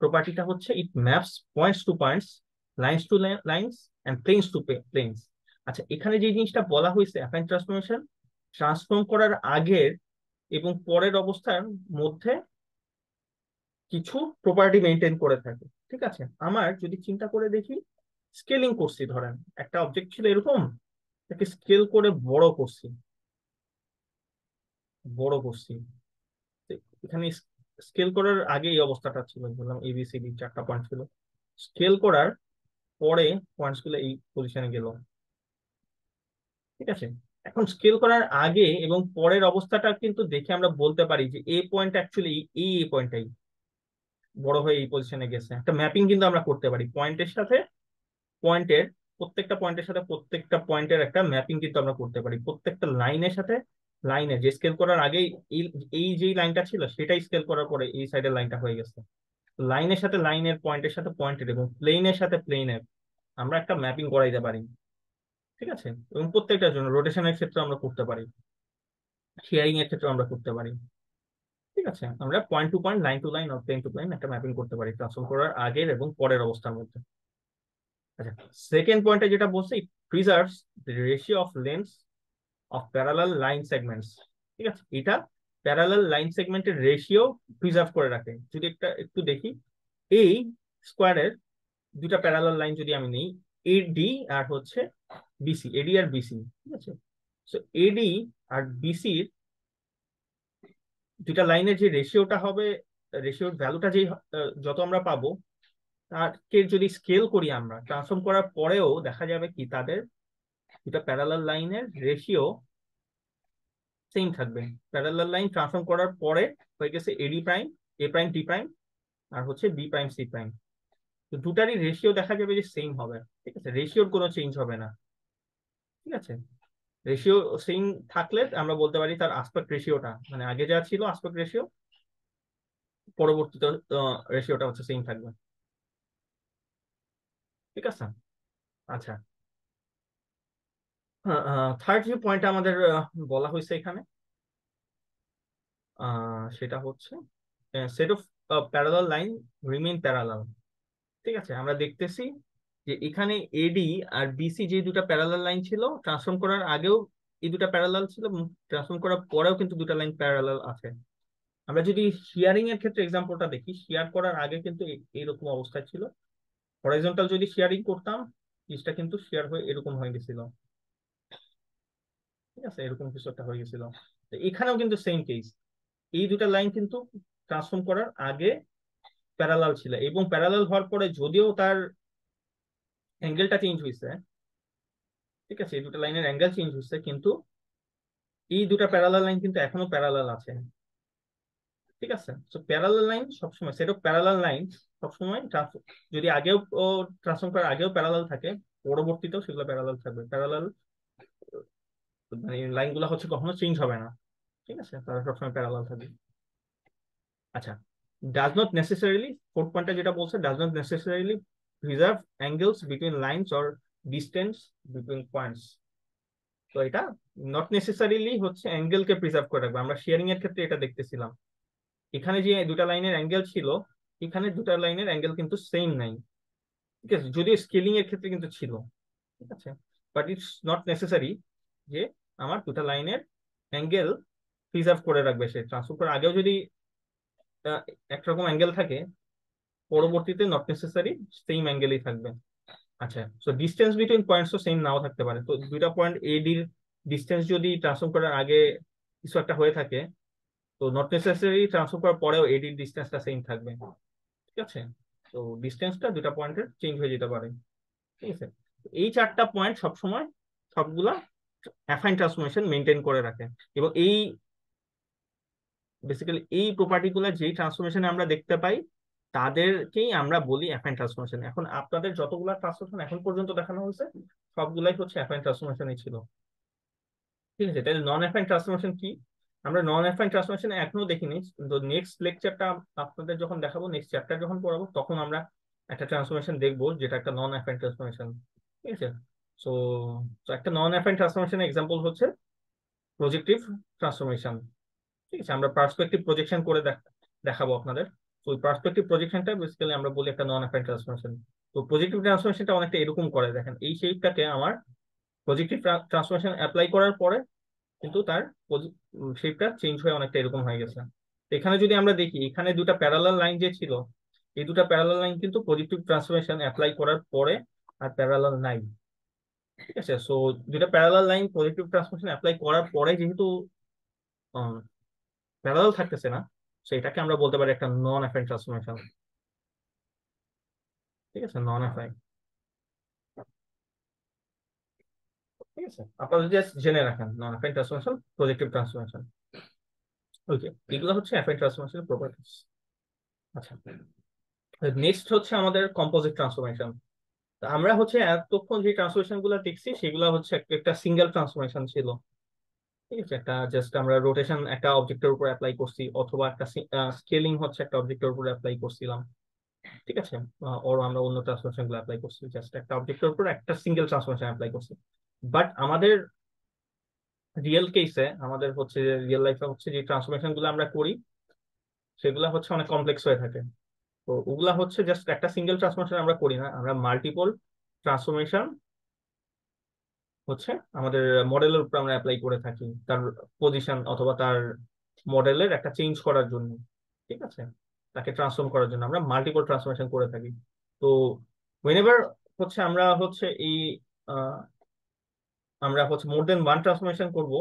প্রপার্টিটা হচ্ছে it maps points to points, lines to lines, and planes to planes. আচ্ছা, এখানে যে জিনিসটা বলা হয়েছে অ্যাফাইন ট্রান্সফরমেশন ট্রান্সফর্ম করার আগের এবং পরের অবস্থার মধ্যে কিছু প্রপার্টি মেনটেন করে থাকে। ঠিক আছে, আমার যদি চিন্তা করে দেখি, স্কেলিং করছি, ধরেন একটা অবজেক্ট ছিল এরকম, তাকে স্কেল করে বড় করছি। তো এখানে স্কেল করার আগে এই অবস্থাটা ছিল, বললাম এবিসিডি চারটা পয়েন্ট ছিল, স্কেল করার পরে পয়েন্টস গুলো এই পজিশনে গেল। ঠিক আছে, এখন স্কেল করার আগে এবং পরের অবস্থাটা কিন্তু দেখে আমরা বলতে পারি যে এ পয়েন্ট অ্যাকচুয়ালি এই পয়েন্টটাই বড় হয়ে এই পজিশনে গেছে। একটা ম্যাপিং কিন্তু আমরা করতে পারি পয়েন্টের সাথে পয়েন্টের, প্রত্যেকটা পয়েন্টের সাথে প্রত্যেকটা পয়েন্টের একটা ম্যাপিং কিন্তু আমরা করতে পারি, প্রত্যেকটা লাইনের সাথে লাইনের যে স্কেল করার আগে এই এই যে লাইনটা ছিল সেটাই স্কেল করার পরে এই সাইডের লাইনটা হয়ে গেছে। লাইনের সাথে লাইনের, পয়েন্টের সাথে পয়েন্টের এবং প্লেনের সাথে প্লেনের আমরা একটা ম্যাপিং করাইতে পারি। ঠিক আছে, এবং প্রত্যেকটার জন্য রোটেশনের ক্ষেত্রে আমরা করতে পারি, শেয়ারিং এর ক্ষেত্রে আমরা করতে পারি। ঠিক আছে, আমরা point to point, line to line, plane to plane একটা ম্যাপিং করতে পারি ট্রান্সফর্ম করার আগের এবং পরের অবস্থার মধ্যে। আচ্ছা, সেকেন্ড পয়েন্টে যেটা বলছে, it preserves the ratio of length of parallel line segments. ঠিক আছে, এটা প্যারালাল লাইন সেগমেন্টের রেশিও প্রিজার্ভ করে রাখে। যদি একটা একটু দেখি, এই স্কোয়ারের দুটা প্যারালাল লাইন যদি আমি নিই, এডি আর হচ্ছে বিসি, এডি আর বিসি। ঠিক আছে, তো এডি আর বিসির দুটা লাইনের যে রেশিওটা হবে, রেশিওর ভ্যালুটা যে যত আমরা পাবো, তাকে যদি স্কেল করি আমরা ট্রান্সফর্ম করার পরেও দেখা যাবে কি তাদের দুটা প্যারালাল লাইনের রেশিও সেম থাকবে। প্যারালাল লাইন ট্রান্সফর্ম করার পরে হয়ে গেছে এডি প্রাইম, এ প্রাইম, টি প্রাইম, আর হচ্ছে বি প্রাইম, সি প্রাইম। তো দুটারই রেশিও দেখা যাবে যে সেম হবে। ঠিক আছে, রেশিওর কোনো চেঞ্জ হবে না। ঠিক আছে, রেশিও সেম থাকলে আমরা বলতে পারি তার আসপেক্ট রেশিওটা, মানে আগে যা ছিল আসপেক্ট রেশিও, পরবর্তীতে রেশিওটা হচ্ছে সেম থাকবে। ঠিক আছে। আচ্ছা, থার্ড যে পয়েন্ট আমাদের বলা হয়েছে এখানে, সেটা হচ্ছে set of parallel line remain parallel. ঠিক আছে, আমরা দেখতেছি যে এখানে এডি আর বিসি যে দুটো প্যারালাল লাইন ছিল, ট্রান্সফর্ম করার আগেও এই দুটো প্যারালাল ছিল, ট্রান্সফর্ম করার পরেও কিন্তু দুটো লাইন প্যারালাল আছে। আমরা যদি শিয়ারিং এর ক্ষেত্রে এক্সাম্পলটা দেখি, শেয়ার করার আগে কিন্তু এইরকম অবস্থায় ছিল। হরাইজন্টাল যদি শেয়ারিং করতাম, জিনিসটা কিন্তু শেয়ার হয়ে এরকম হয়ে গেছিল। ঠিক আছে, এরকম কিছু একটা হয়ে গেছিল। তো এখানেও কিন্তু সেম কেস, এই দুটা লাইন কিন্তু ট্রান্সফর্ম করার আগে প্যারালাল ছিল, এবং প্যারালাল হওয়ার পরে যদিও তার অ্যাঙ্গেলটা চেঞ্জ হয়েছে, ঠিক আছে, এই দুটো লাইনের অ্যাঙ্গেল চেঞ্জ হয়েছে, কিন্তু এই দুটা প্যারালাল লাইন কিন্তু এখনো প্যারালাল আছে। ঠিক আছে, তো প্যারালাল লাইন সবসময়, সেট অফ প্যারালাল লাইন সবসময় যদি আগেও ট্রান্সফর্ম করার আগেও প্যারালাল থাকে, পরবর্তীতেও সেগুলো প্যারালাল থাকবে। প্যারালাল মানে লাইনগুলো হচ্ছে কখনো চেঞ্জ হবে না। ঠিক আছে, তারা সবসময় প্যারালাল থাকবে। আচ্ছা, ডাজ নট নেসেসারিলি, ফোর্থ পয়েন্টটা যেটা বলছে, does not necessarily preserve angles between lines or distance between points. তো এটা নট নেসেসারিলি হচ্ছে অ্যাঙ্গেলকে প্রিজার্ভ করে রাখবে। আমরা শেয়ারিং এর ক্ষেত্রে এটা দেখতেছিলাম, এখানে যে দুটা লাইনের অ্যাঙ্গেল ছিল, এখানে দুটা লাইনের অ্যাঙ্গেল কিন্তু সেম নাই। ঠিক আছে, যদিও স্কেলিং এর ক্ষেত্রে কিন্তু ছিল। ঠিক আছে, বাট ইটস নট নেসেসারি যে আমার দুটা লাইনের অ্যাঙ্গেল প্রিজার্ভ করে রাখবে। সে ট্রান্সফার করার আগেও যদি একরকম অ্যাঙ্গেল থাকে, পরবর্তীতে নট নেসেসারি সেম অ্যাঙ্গেলই থাকবে। আচ্ছা, সো ডিস্টেন্স বিটুইন পয়েন্টস তো সেম নাও থাকতে পারে। তো দুইটা পয়েন্ট এ ডির ডিস্টেন্স যদি ট্রান্সফার করার আগে কিছু একটা হয়ে থাকে, তো নট নেসেসারি ট্রান্সফার করার পরেও এ ডির ডিস্টেন্সটা সেম থাকবে। ঠিক আছে, তো ডিস্টেন্সটা দুটা পয়েন্টের চেঞ্জ হয়ে যেতে পারে। ঠিক আছে, এই চারটা পয়েন্ট সবসময় সবগুলা অ্যাফাইন ট্রান্সফরমেশন মেনটেন করে রাখে। এবং এই বেসিক্যালি এই প্রপার্টি গুলা যেই ট্রান্সফরমেশনে আমরা দেখতে পাই, তাদেরকেই আমরা বলি অ্যাফাইন ট্রান্সফরমেশন। এখন আপনাদের যতগুলা ট্রান্সফরমেশন এখন পর্যন্ত দেখানো হয়েছে, সবগুলাই হচ্ছে অ্যাফাইন ট্রান্সফরমেশনই ছিল। ঠিক আছে, তাহলে নন অ্যাফাইন ট্রান্সফরমেশন কি? আমরা নন অ্যাফাইন ট্রান্সফরমেশন এখনো দেখিনি, তো নেক্সট লেকচারটা আপনাদের যখন দেখাবো, নেক্সট চ্যাপ্টার যখন পড়াবো, তখন আমরা একটা ট্রান্সফরমেশন দেখবো যেটা একটা নন অ্যাফাইন ট্রান্সফরমেশন। ঠিক আছে, সো একটা নন অ্যাফাইন ট্রান্সফরমেশনের এক্সাম্পল হচ্ছে প্রজেক্টিভ ট্রান্সফরমেশন। ঠিক আছে, আমরা পার্সপেক্টিভ প্রজেকশন করে দেখাবো আপনাদের। তো ওই পার্সপেক্টিভ প্রজেকশনটা বেসিক্যালি আমরা বলি একটা নন অ্যাফাইন ট্রান্সফরমেশন। তো পজিটিভ ট্রান্সফরমেশনটা অনেকটা এরকম করে, দেখেন এই শেপটাকে আমার পজিটিভ ট্রান্সফরমেশন অ্যাপ্লাই করার পরে কিন্তু তার শেপটা চেঞ্জ হয়ে অনেকটা এরকম হয়ে গেছে। তো এখানে যদি আমরা দেখি, এখানে দুটা প্যারালাল লাইন যে ছিল, এই দুটা প্যারালাল লাইন কিন্তু পজিটিভ ট্রান্সফরমেশন অ্যাপ্লাই করার পরে আর প্যারালাল নাই। ঠিক আছে, সো দুটা parallel line positive transformation apply করার পরে যেহেতু প্যারালাল থাকতেছে না, সেটাকে আমরা বলতে পারি একটা নন অ্যাফাইন ট্রান্সফরমেশন। ঠিক আছে, নন অ্যাফাইন। ঠিক আছে, আপনারা জাস্ট জেনে রাখেন নন অ্যাফাইন ট্রান্সফরমেশন, পজিটিভ ট্রান্সফরমেশন। ওকে, এগুলো হচ্ছে অ্যাফাইন ট্রান্সফরমেশনের প্রপার্টিস। আচ্ছা, নেক্সট হচ্ছে আমাদের কম্পোজিট ট্রান্সফরমেশন। আমরা হচ্ছে এতক্ষণ যে ট্রান্সফরমেশন গুলো দেখছি, সেগুলো হচ্ছে একটা সিঙ্গেল ট্রান্সফরমেশন ছিল। ঠিক আছে, একটা জাস্ট আমরা রোটেশন একটা অবজেক্টের উপর অ্যাপ্লাই করছি, অথবা একটা স্কেলিং হচ্ছে একটা অবজেক্টের উপর অ্যাপ্লাই করছিলাম। ঠিক আছে, ওর আমরা অন্য ট্রান্সফরমেশন গুলো অ্যাপ্লাই করছি, জাস্ট একটা অবজেক্টের উপর একটা সিঙ্গেল ট্রান্সফরমেশন অ্যাপ্লাই করছি। বাট আমাদের রিয়েল কেসে, আমাদের হচ্ছে রিয়েল লাইফে হচ্ছে যে ট্রান্সফরমেশন গুলো আমরা করি, সেগুলা হচ্ছে অনেক কমপ্লেক্স হয়ে থাকে। তো ওগুলা হচ্ছে জাস্ট একটা সিঙ্গেল ট্রান্সফরমেশন আমরা করি না, আমরা মাল্টিপল ট্রান্সফরমেশন হচ্ছে আমাদের মডেলের উপর আমরা অ্যাপ্লাই করে থাকি, তার পজিশন অথবা তার মডেলের একটা চেঞ্জ করার জন্য। ঠিক আছে, তাকে ট্রান্সফর্ম করার জন্য আমরা মাল্টিপল ট্রান্সফরমেশন করে থাকি। তো whenever হচ্ছে আমরা হচ্ছে এই আহ, আমরা হচ্ছে মোর দেন ওয়ান ট্রান্সফরমেশন করবো,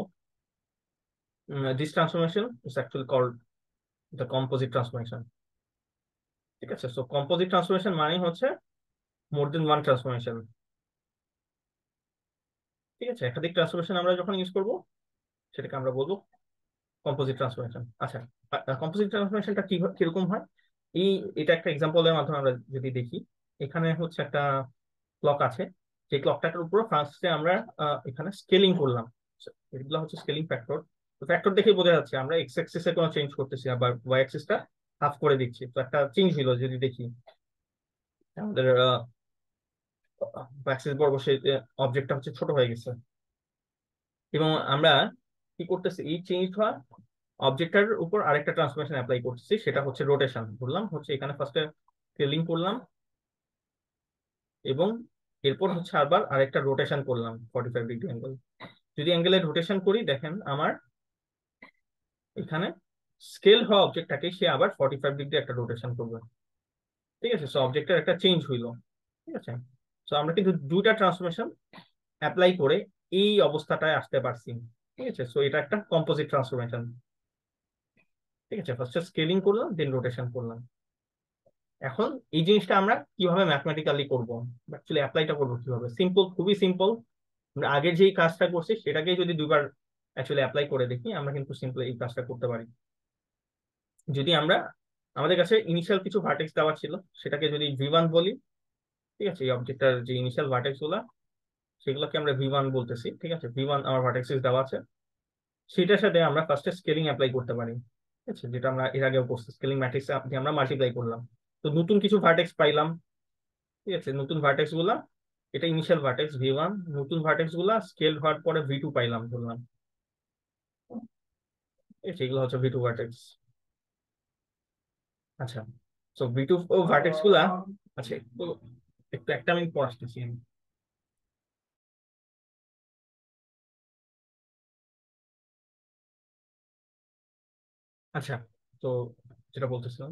this transformation is actually called the composite transformation. ঠিক আছে, সো কম্পোজিট ট্রান্সফরমেশন মানে হচ্ছে মোর দেন ওয়ান ট্রান্সফরমেশন। ঠিক আছে, একাধিক ট্রান্সফরমেশন আমরা যখন ইউজ করবো, সেটাকে আমরা বলবো কম্পোজিট ট্রান্সফরমেশন। আচ্ছা, কম্পোজিট ট্রান্সফরমেশনটা কিরকম হয়, এটা একটা এক্সাম্পলের মাধ্যমে আমরা যদি দেখি। এখানে হচ্ছে একটা ক্লক আছে, যে ক্লকটার উপর ফার্স্টে আমরা এখানে স্কেলিং করলাম। এগুলো হচ্ছে স্কেলিং ফ্যাক্টর। তো ফ্যাক্টর দেখে বোঝা যাচ্ছে আমরা এক্স অ্যাক্সিসে কোনো চেঞ্জ করতেছি, আবার ওয়াই অ্যাক্সিসটা হাফ করে দিচ্ছি। তো একটা চেঞ্জ হলো যদি দেখি, আমাদের অ্যাক্সিস বরাবর সেই অবজেক্টটা হচ্ছে ছোট হয়ে গেছে। এবং আমরা কি করতেছি, এই চেঞ্জ হওয়া অবজেক্টের উপর আরেকটা ট্রান্সফরমেশন অ্যাপ্লাই করতেছি, সেটা হচ্ছে রোটেশন। বললাম হচ্ছে এখানে ফার্স্টে স্কেলিং করলাম, এবং এরপর হচ্ছে আবার আরেকটা রোটেশন করলাম 45 ডিগ্রি অ্যাঙ্গেল। যদি অ্যাঙ্গেলের রোটেশন করি দেখেন আমার এখানে স্কেল হওয়া অবজেক্টটাকে সে আবার 45 ডিগ্রি একটা রোটেশন করবে। ঠিক আছে, সো অবজেক্টের একটা চেঞ্জ হইলো। ঠিক আছে, সো আমরা কিন্তু দুইটা ট্রান্সফরমেশন অ্যাপ্লাই করে এই অবস্থাটায় আসতে পারছি। ঠিক আছে, সো এটা একটা কম্পোজিট ট্রান্সফরমেশন। ঠিক আছে, ফার্স্টে স্কেলিং করলাম দেন রোটেশন করলাম। এখন এই জিনিসটা আমরা কিভাবে ম্যাথমেটিক্যালি করব, অ্যাকচুয়ালি অ্যাপ্লাইটা করবো কিভাবে? সিম্পল, খুবই সিম্পল। আমরা আগের যেই কাজটা করছি সেটাকে যদি দুবার অ্যাকচুয়ালি অ্যাপ্লাই করে দেখি আমরা কিন্তু সিম্পল এই কাজটা করতে পারি। যদি আমরা আমাদের কাছে ইনিশিয়াল কিছু ভার্টেক্স দেওয়া ছিল সেটাকে যদি V1 বলি, ঠিক আছে, এই অবজেক্টটার যে ইনিশিয়াল ভার্টেক্স গুলা সেগুলোকে আমরা V1 বলতেছি। ঠিক আছে, V1 আমার ভার্টেক্সিস দেওয়া আছে, সেটার সাথে আমরা ফার্স্টে স্কেলিং অ্যাপ্লাই করতে পারি। ঠিক আছে, যেটা আমরা এর আগেও করছি, স্কেলিং ম্যাট্রিক্স দিয়ে আমরা মাল্টিপ্লাই করলাম, তো নতুন কিছু ভার্টেক্স পাইলাম। ঠিক আছে, নতুন ভার্টেক্স গুলা, এটা ইনিশিয়াল ভার্টেক্স V1, নতুন ভার্টেক্স গুলা স্কেল হওয়ার পরে V2 পাইলাম বললাম। ঠিক আছে, এগুলো হচ্ছে V2 ভার্টেক্স। আচ্ছা, তো V2 ভার্টেক্স গুলা, আচ্ছা একটু একটু একটা মিনিট পর আসতেছি আমি। আচ্ছা, তো যেটা বলতেছিলাম,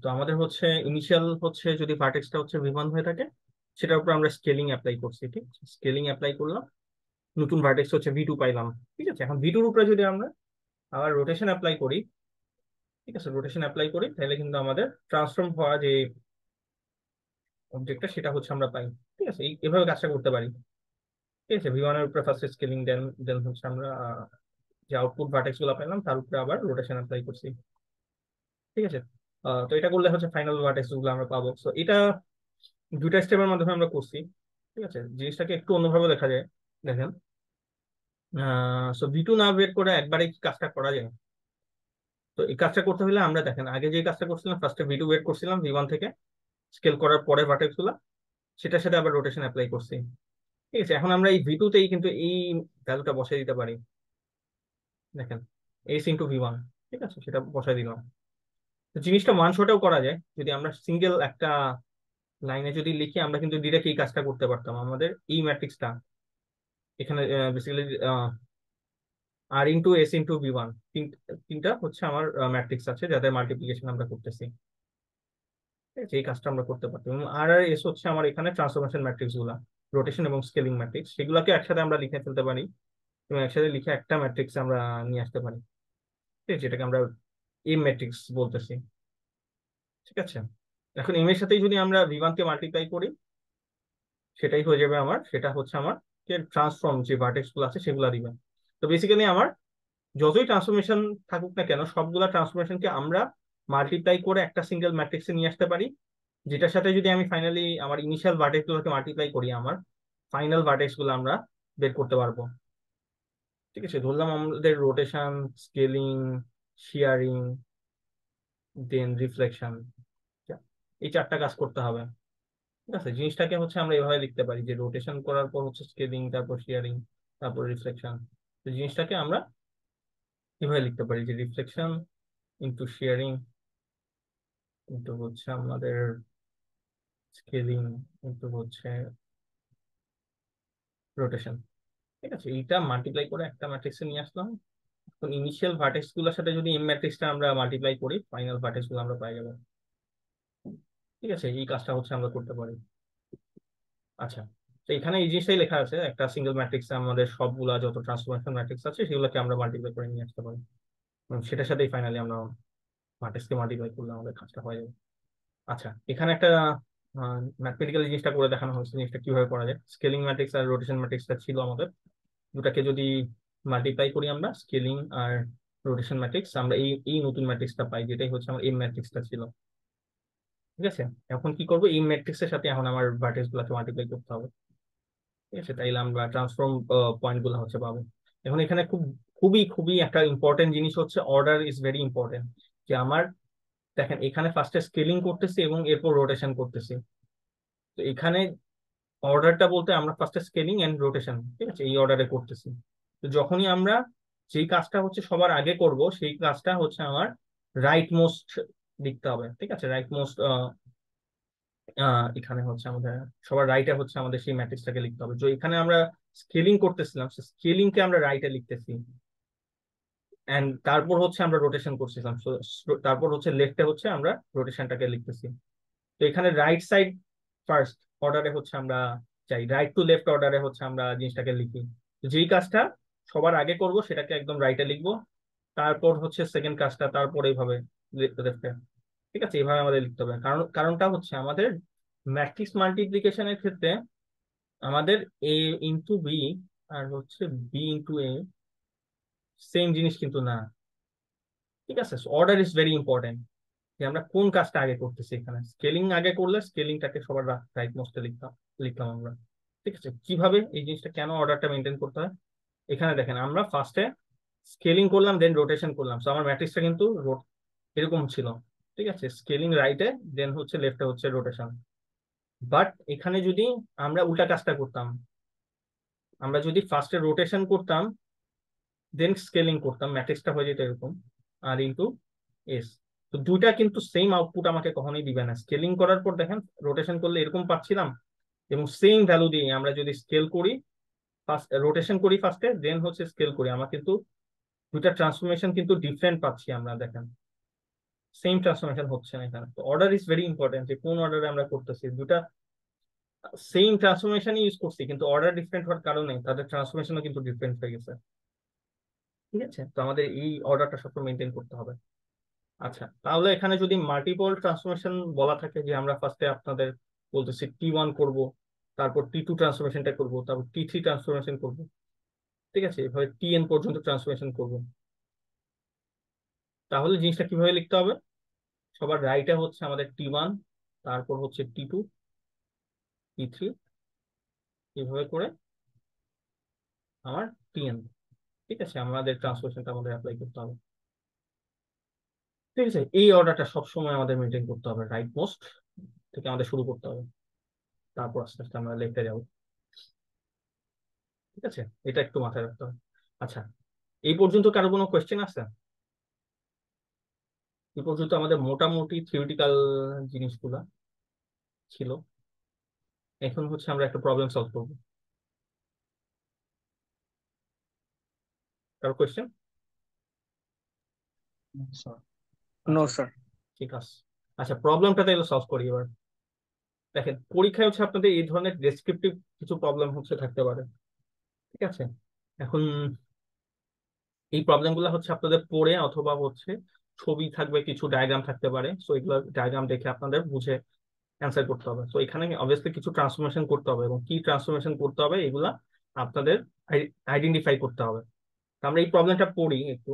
তো আমাদের হচ্ছে ইনিশিয়াল হচ্ছে যদি ভার্টেক্সটা হচ্ছে V1 হয়ে থাকে সেটার উপর আমরা স্কেলিং অ্যাপ্লাই করছি। ঠিক আছে, স্কেলিং অ্যাপ্লাই করলাম, নতুন ভার্টেক্স হচ্ছে V2 পাইলাম। ঠিক আছে, এখন V2 উপরে যদি আমরা আবার রোটেশন অ্যাপ্লাই করি, ঠিক আছে, রোটেশন অ্যাপ্লাই করি তাহলে কিন্তু আমাদের ট্রান্সফর্ম হওয়া যে অবজেক্টটা সেটা হচ্ছে আমরা পাই। ঠিক আছে, এভাবে কাজটা করতে পারি। ঠিক আছে, V1 এর উপরে ফার্স্ট স্কেলিং, দেন দেন হচ্ছে আমরা যে আউটপুট ভার্টেক্স গুলো পাইলাম তার উপরে আবার রোটেশন অ্যাপ্লাই করছি। ঠিক আছে, তো এটা করলে হচ্ছে ফাইনাল ভার্টেক্স গুলো আমরা পাবো। তো এটা দুইটা স্টেপের মাধ্যমে আমরা করছি। ঠিক আছে, জিনিসটাকে একটু অন্যভাবে দেখা যায়, দেখেন। সো V2 না বের করে একবারে কি কাজটা করা যায়? তো এই কাজটা করতে হলে আমরা দেখেন আগে যে কাজটা করছিলাম, ফার্স্টে V2 বের করছিলাম V1 থেকে, স্কেল করার পরে ভার্টেক্স গুলা, সেটার সাথে আবার রোটেশন অ্যাপ্লাই করছি। ঠিক আছে, এখন আমরা এই V2 তেই কিন্তু এই ভ্যালুটা বসাই দিতে পারি। দেখেন S × V1, ঠিক আছে, সেটা বসাই দিলাম। তো জিনিসটা ওয়ান শটেও করা যায়, যদি আমরা সিঙ্গেল একটা লাইনে যদি লিখি আমরা কিন্তু ডিরেক্ট এই কাজটা করতে পারতাম। আমাদের এই ম্যাট্রিক্সটা এখানে বেসিক্যালি R × S × V1 তিনটা হচ্ছে আমার ম্যাট্রিক্স আছে যাদের মাল্টিপ্লিকেশন আমরা করতেছি। ঠিক আছে, এই কাজটা আমরা করতে পারতাম। এবং R আর S হচ্ছে আমার এখানে ট্রান্সফরমেশন ম্যাট্রিক্স গুলা, রোটেশন এবং স্কেলিং ম্যাট্রিক্স, সেগুলোকে একসাথে আমরা লিখে ফেলতে পারি এবং একসাথে লিখে একটা ম্যাট্রিক্স আমরা নিয়ে আসতে পারি। ঠিক আছে, যেটাকে আমরা এম ম্যাট্রিক্স বলতেছি। ঠিক আছে, এখন এম এর সাথেই যদি আমরা V1 কে মাল্টিপ্লাই করি সেটাই হয়ে যাবে আমার, সেটা হচ্ছে আমার ট্রান্সফর্ম যে ভার্টেক্স গুলো আছে সেগুলো দিবে। তো বেসিক্যালি আমার যতই ট্রান্সফরমেশন থাকুক না কেন সবগুলা ট্রান্সফরমেশনকে আমরা মাল্টিপ্লাই করে একটা সিঙ্গেল ম্যাট্রিক্সে নিয়ে আসতে পারি, যেটার সাথে যদি আমি ফাইনালি আমার ইনিশিয়াল ভার্টেক্স গুলোকে মাল্টিপ্লাই করি আমার ফাইনাল ভার্টেক্স গুলো আমরা বের করতে পারবো। ঠিক আছে, ধরলাম আমাদের রোটেশন, স্কেলিং, শিয়ারিং, দেন রিফ্লেকশন, এই চারটা কাজ করতে হবে। ঠিক আছে, জিনিসটাকে হচ্ছে আমরা এভাবে লিখতে পারি যে রোটেশন করার পর হচ্ছে স্কেলিং, তারপর শিয়ারিং, তারপর রিফ্লেকশন। তো জিনিসটাকে আমরা এভাবে লিখতে পারি যে রিফ্লেকশন ইন্টু শিয়ারিং ইন্টু হচ্ছে আমাদের স্কেলিং ইন্টু হচ্ছে রোটেশন। ঠিক আছে, এইটা মাল্টিপ্লাই করে একটা ম্যাট্রিক্সে নিয়ে আসলাম। এখন ইনিশিয়াল ভার্টেক্স গুলোর সাথে যদি এম ম্যাট্রিক্সটা আমরা মাল্টিপ্লাই করি ফাইনাল ভার্টেক্স গুলো আমরা পাই যাবো। ঠিক আছে, এই কাজটা হচ্ছে আমরা করতে পারি। আচ্ছা, তো এখানে এই জিনিসটাই লেখা আছে, একটা সিঙ্গেল ম্যাট্রিক্সে আমাদের সবগুলা যত ট্রান্সফরমেশন ম্যাট্রিক্স আছে সেগুলোকে আমরা মাল্টিপ্লাই করে নিয়ে আসতে পারি এবং সেটার সাথেই ফাইনালি আমরা ভার্টেক্সকে মাল্টিপ্লাই করলে আমাদের কাজটা হয়ে যাবে। আচ্ছা, এখানে একটা ম্যাথমেটিক্যাল জিনিসটা করে দেখানো হচ্ছে, জিনিসটা কিভাবে করা যায়। স্কেলিং ম্যাট্রিক্স আর রোটেশন ম্যাট্রিক্সটা ছিল আমাদের, দুটাকে যদি মাল্টিপ্লাই করি আমরা স্কেলিং আর রোটেশন ম্যাট্রিক্স, আমরা এই এই নতুন ম্যাট্রিক্সটা পাই যেটাই হচ্ছে আমার এম ম্যাট্রিক্সটা ছিল। ঠিক আছে, এখন কি করবো, এই ম্যাট্রিক্সের সাথে এখন আমার ভার্টেক্স গুলোকে মাল্টিপ্লাই করতে হবে। ঠিক আছে, তাইলে আমরা ট্রান্সফর্ম পয়েন্ট গুলো হচ্ছে পাবো। এখন এখানে খুবই খুবই একটা ইম্পর্টেন্ট জিনিস হচ্ছে অর্ডার ইজ ভেরি ইম্পর্টেন্ট। যে আমার দেখেন এখানে ফার্স্টে স্কেলিং করতেছি এবং এরপর রোটেশন করতেছি। তো এখানে অর্ডারটা বলতে আমরা ফার্স্টে স্কেলিং এন্ড রোটেশন, ঠিক আছে, এই অর্ডারে করতেছি। তো যখনই আমরা যেই কাজটা হচ্ছে সবার আগে করব সেই কাজটা হচ্ছে আমার রাইট মোস্ট লিখতে হবে। ঠিক আছে, রাইট মোস্ট এখানে হচ্ছে আমাদের সবার রাইটে হচ্ছে আমাদের সেই ম্যাট্রিক্সটাকে লিখতে হবে। তো এখানে আমরা স্কেলিং করতেছিলাম, স্কেলিং কে আমরা রাইটে লিখতেছি, এন্ড তারপর হচ্ছে আমরা রোটেশন করছিলাম। তারপর হচ্ছে লেফটে হচ্ছে আমরা রোটেশনটাকে লিখতেছি। তো এখানে রাইট সাইড ফার্স্ট অর্ডারে হচ্ছে আমরা চাই, রাইট টু লেফট অর্ডারে হচ্ছে আমরা জিনিসটাকে লিখি। তো যেই কাজটা সবার আগে করব সেটাকে একদম রাইটে লিখবো, তারপর হচ্ছে সেকেন্ড কাজটা, তারপর এইভাবে লেফটে। ঠিক আছে, এইভাবে আমাদের লিখতে হবে। কারণটা হচ্ছে আমাদের ম্যাট্রিক্স মাল্টিপ্লিকেশনের ক্ষেত্রে আমাদের এ ইন্টু বি আর হচ্ছে বি ইন্টু এ সেম জিনিস কিন্তু না। ঠিক আছে, অর্ডার ইজ ভেরি ইম্পর্টেন্ট, যে আমরা কোন কাজটা আগে করতেছি। এখানে স্কেলিং আগে করলে স্কেলিংটাকে সবার রাইট মোস্টে লিখলাম আমরা। ঠিক আছে, কিভাবে এই জিনিসটা, কেন অর্ডারটা মেনটেন করতে হয়, এখানে দেখেন আমরা ফার্স্টে স্কেলিং করলাম দেন রোটেশন করলাম। তো আমার ম্যাট্রিক্সটা কিন্তু এরকম ছিল। ঠিক আছে, স্কেলিং রাইটে দেন হচ্ছে লেফটে হচ্ছে রোটেশন। বাট এখানে যদি আমরা উল্টা কাজটা করতাম, আমরা যদি ফার্স্টে রোটেশন করতাম দেন স্কেলিং করতাম, ম্যাট্রিক্সটা হয়ে যেত এরকম আর ইন্টু এস। তো দুইটা কিন্তু সেম আউটপুট আমাকে কখনোই দিবে না। স্কেলিং করার পর দেখেন রোটেশন করলে এরকম পাচ্ছিলাম, এবং সেম ভ্যালু দিয়ে আমরা যদি স্কেল করি, ফার্স্ট রোটেশন করি ফার্স্টে দেন হচ্ছে স্কেল করি, আমার কিন্তু দুইটা ট্রান্সফরমেশন কিন্তু ডিফারেন্ট পাচ্ছি আমরা। দেখেন সেম ট্রান্সফরমেশন হচ্ছে না এখানে। তো অর্ডার ইজ ভেরি ইম্পর্টেন্ট, যে কোন অর্ডারে আমরা করতেছি। দুটা সেম ট্রান্সফরমেশন ইউজ করছি কিন্তু অর্ডার ডিফারেন্ট হওয়ার কারণে তাদের ট্রান্সফরমেশনও কিন্তু ডিফারেন্ট হয়ে গেছে। ঠিক আছে, তো আমাদের এই অর্ডারটা সবসময় মেনটেন করতে হবে। আচ্ছা, তাহলে এখানে যদি মাল্টিপল ট্রান্সফরমেশন বলা থাকে, যে আমরা ফার্স্টে আপনাদের বলতেছি T1 করব, তারপর T2 ট্রান্সফরমেশনটা করব, তারপর T3 ট্রান্সফরমেশন করব। ঠিক আছে, এভাবে Tn পর্যন্ত ট্রান্সফরমেশন করব। তাহলে জিনিসটা কিভাবে লিখতে হবে, সবার রাইটে হচ্ছে আমাদের T1, তারপর হচ্ছে T2, T3, এভাবে করে আমার Tn। ঠিক আছে, আমাদের ট্রান্সফরমেশনটা আমাদের অ্যাপ্লাই করতে হবে। ঠিক আছে, এই অর্ডারটা সবসময় আমাদের মেনটেন করতে হবে, রাইট মোস্ট থেকে আমাদের শুরু করতে হবে, তারপর আস্তে আস্তে আমরা লেফটে যাবো। ঠিক আছে, এটা একটু মাথায় রাখতে হবে। আচ্ছা, এই পর্যন্ত কারো কোনো কোয়েশ্চেন আছে? এই পর্যন্ত আমাদের মোটামুটি থিওরিটিক্যাল জিনিসগুলা ছিল। এখন হচ্ছে আমরা একটা প্রবলেম সলভ করবো। কারো কোয়েশ্চেন? No sir. ঠিক আছে, আচ্ছা প্রবলেমটা তাহলে সলভ করি এবার। দেখেন পরীক্ষায় হচ্ছে আপনাদের এই ধরনের ডেসক্রিপটিভ কিছু প্রবলেম হচ্ছে থাকতে পারে। ঠিক আছে, এখন এই প্রবলেমগুলো হচ্ছে আপনাদের পড়ে অথবা হচ্ছে ছবি থাকবে, কিছু ডায়াগ্রাম থাকতে পারে, সো এগুলো ডায়াগ্রাম দেখে আপনাদের বুঝে অ্যান্সার করতে হবে। তো এখানে অবভিয়াসলি কিছু ট্রান্সফরমেশন করতে হবে, এবং কি ট্রান্সফরমেশন করতে হবে এগুলা আপনাদের আইডেন্টিফাই করতে হবে। তো আমরা এই প্রবলেমটা পড়ি একটু,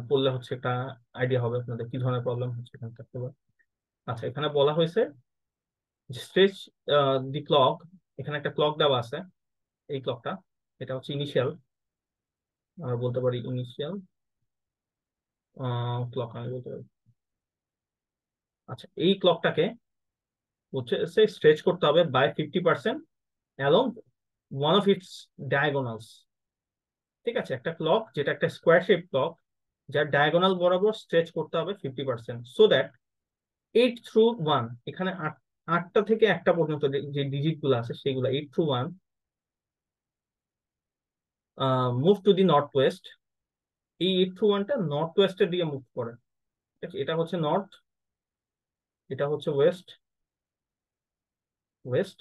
পড়লে হচ্ছে একটা আইডিয়া হবে আপনাদের কি ধরনের প্রবলেম হচ্ছে এখানে থাকতে পারে। আচ্ছা, এখানে বলা হয়েছে স্ট্রেচ দি ক্লক। এখানে একটা ক্লক দেওয়া আছে, এই ক্লকটা, এটা হচ্ছে ইনিশিয়াল, আমরা বলতে পারি ইনিশিয়াল ক্লক আমি বলতে পারি। আচ্ছা, এই ক্লকটাকে হচ্ছে স্ট্রেচ করতে হবে by 50% along one of its diagonals. ঠিক আছে, একটা ক্লক যেটা একটা স্কোয়ার শেপ ক্লক, যার ডায়াগোনাল বরাবর স্ট্রেচ করতে হবে 50%, সো দ্যাট 8 থ্রু 1, এখানে আটটা থেকে একটা পর্যন্ত যে ডিজিট গুলো আছে সেগুলো 8 through 1 move to the north West. এই 8 থ্রু 1টা নর্থ ওয়েস্টের দিকে মুভ করে। ঠিক আছে, এটা হচ্ছে নর্থ, এটা হচ্ছে ওয়েস্ট, ওয়েস্ট,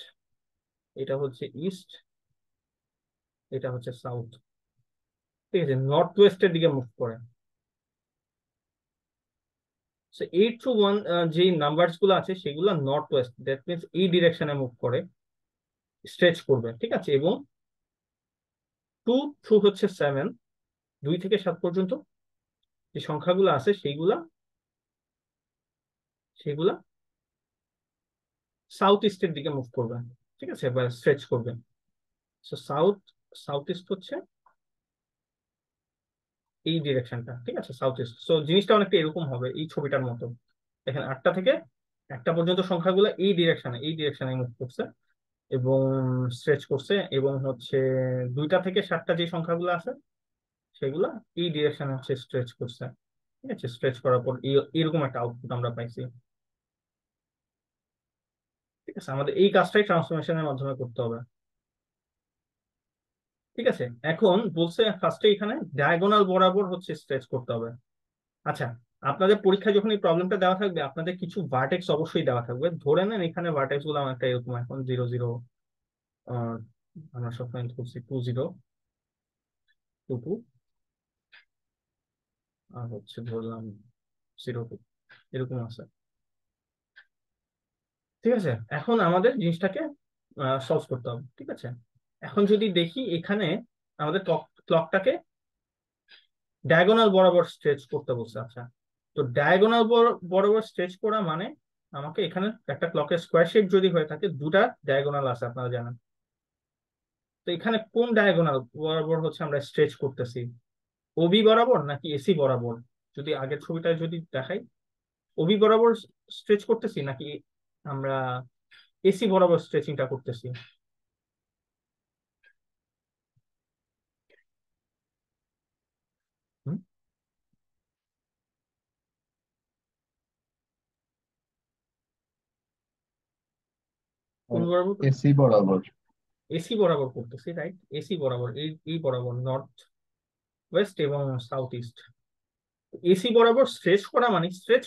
এটা হচ্ছে ইস্ট, এটা হচ্ছে সাউথ। ঠিক আছে, নর্থ ওয়েস্টের দিকে মুভ করে। 8 থ্রু 1 যে নাম্বারস গুলো আছে সেগুলো নর্থ ওয়েস্ট, দ্যাট মিনস এই ডিরেকশনে মুভ করে, স্ট্রেচ করবে। ঠিক আছে, এবং 2 থ্রু হচ্ছে 7, 2 থেকে 7 পর্যন্ত যে সংখ্যাগুলো আছে সেইগুলা সেগুলা সাউথ ইস্টের দিকে মুভ করবে। ঠিক আছে, বা স্ট্রেচ করবে। সো সাউথ ইস্ট হচ্ছে এই ডিরেকশনটা। ঠিক আছে, সাউথ ইস্ট। সো জিনিসটা অনেকটা এরকম হবে এই ছবিটার মতো। দেখেন 8টা থেকে একটা পর্যন্ত সংখ্যাগুলো এই ডিরেকশনে মুভ করছে এবং স্ট্রেচ করছে, এবং হচ্ছে 2টা থেকে 7টা যে সংখ্যাগুলো আছে সেগুলা এই ডিরেকশনে হচ্ছে স্ট্রেচ করছে। ঠিক আছে, স্ট্রেচ করার পর এরকম একটা আউটপুট আমরা পাইছি। ঠিক আছে, আমাদের এই কাজটাই ট্রান্সফরমেশনের মাধ্যমে করতে হবে। ঠিক আছে, এখন বলছে ফার্স্টে এখানে ডায়াগোনাল বরাবর হচ্ছে স্ট্রেচ করতে হবে। আচ্ছা, আপনাদের পরীক্ষায় যখন এই প্রবলেমটা দেওয়া থাকবে আপনাদের কিছু ভার্টেক্স অবশ্যই দেওয়া থাকবে। ধরে নেন এখানে ভার্টেক্স গুলো আমার একটা এরকম, এখন 0 0, আমরা সবসময় করছি 2 0 2 2, আর হচ্ছে ধরলাম 0 2, এরকম আছে। ঠিক আছে, এখন আমাদের জিনিসটাকে সলভ করতে হবে। ঠিক আছে, এখন যদি দেখি এখানে আমাদের ক্লকটাকে ডায়াগোনাল বরাবর স্ট্রেচ করতে বলছে। আচ্ছা, তো ডায়াগোনাল বরাবর স্ট্রেচ করা মানে আমাকে এখানে একটা ক্লকের স্কোয়ার শেপ যদি হয়ে থাকে, দুটা ডায়াগোনাল আছে আপনারা জানেন। তো এখানে কোন ডায়াগোনাল বরাবর হচ্ছে আমরা স্ট্রেচ করতেছি, ওবি বরাবর নাকি এসি বরাবর? যদি আগের ছবিটা যদি দেখাই, ওবি বরাবর স্ট্রেচ করতেছি নাকি আমরা এসি বরাবর স্ট্রেচিংটা করতেছি? হুম? কোন বরাবর? এসি বরাবর। এসি বরাবর করতেছি, রাইট? এসি বরাবর, এই বরাবর, নর্থ ওয়েস্ট এবং সাউথ ইস্ট। এসি বরাবর স্ট্রেচ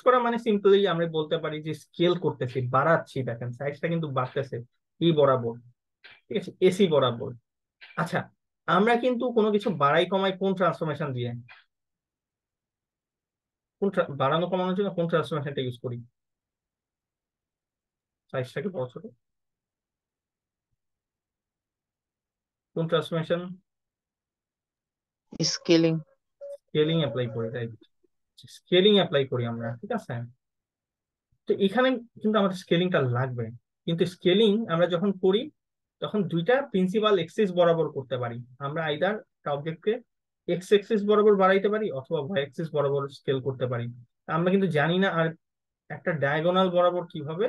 করা মানে সিম্পলি আমরা বলতে পারি যে স্কেল করতেছি, বাড়াচ্ছি। দেখেন সাইজটা কিন্তু বাড়তেছে এই বরাবর। ঠিক আছে, এসি বরাবর। আচ্ছা, আমরা কিন্তু কোনো কিছু বাড়াই কমাই কোন ট্রান্সফরমেশন দিয়ে, বাড়ানো কমানোর জন্য কোন ট্রান্সফরমেশনটা ইউজ করি? সাইজটাকে বড় ছোট, কোন ট্রান্সফরমেশন? স্কেলিং। স্কেলিং অ্যাপ্লাই করি, রাইট? স্কেলিং অ্যাপ্লাই করি আমরা। ঠিক আছে, তো এখানে কিন্তু আমাদের স্কেলিংটা লাগবে। কিন্তু স্কেলিং আমরা যখন করি তখন দুইটা প্রিন্সিপাল এক্সিস বরাবর করতে পারি। আমরা আইদার অবজেক্টকে এক্স এক্সিস বরাবর বাড়াইতে পারি অথবা ওয়াই এক্সিস বরাবর স্কেল করতে পারি। আমরা কিন্তু জানি না আর একটা ডায়াগোনাল বরাবর কিভাবে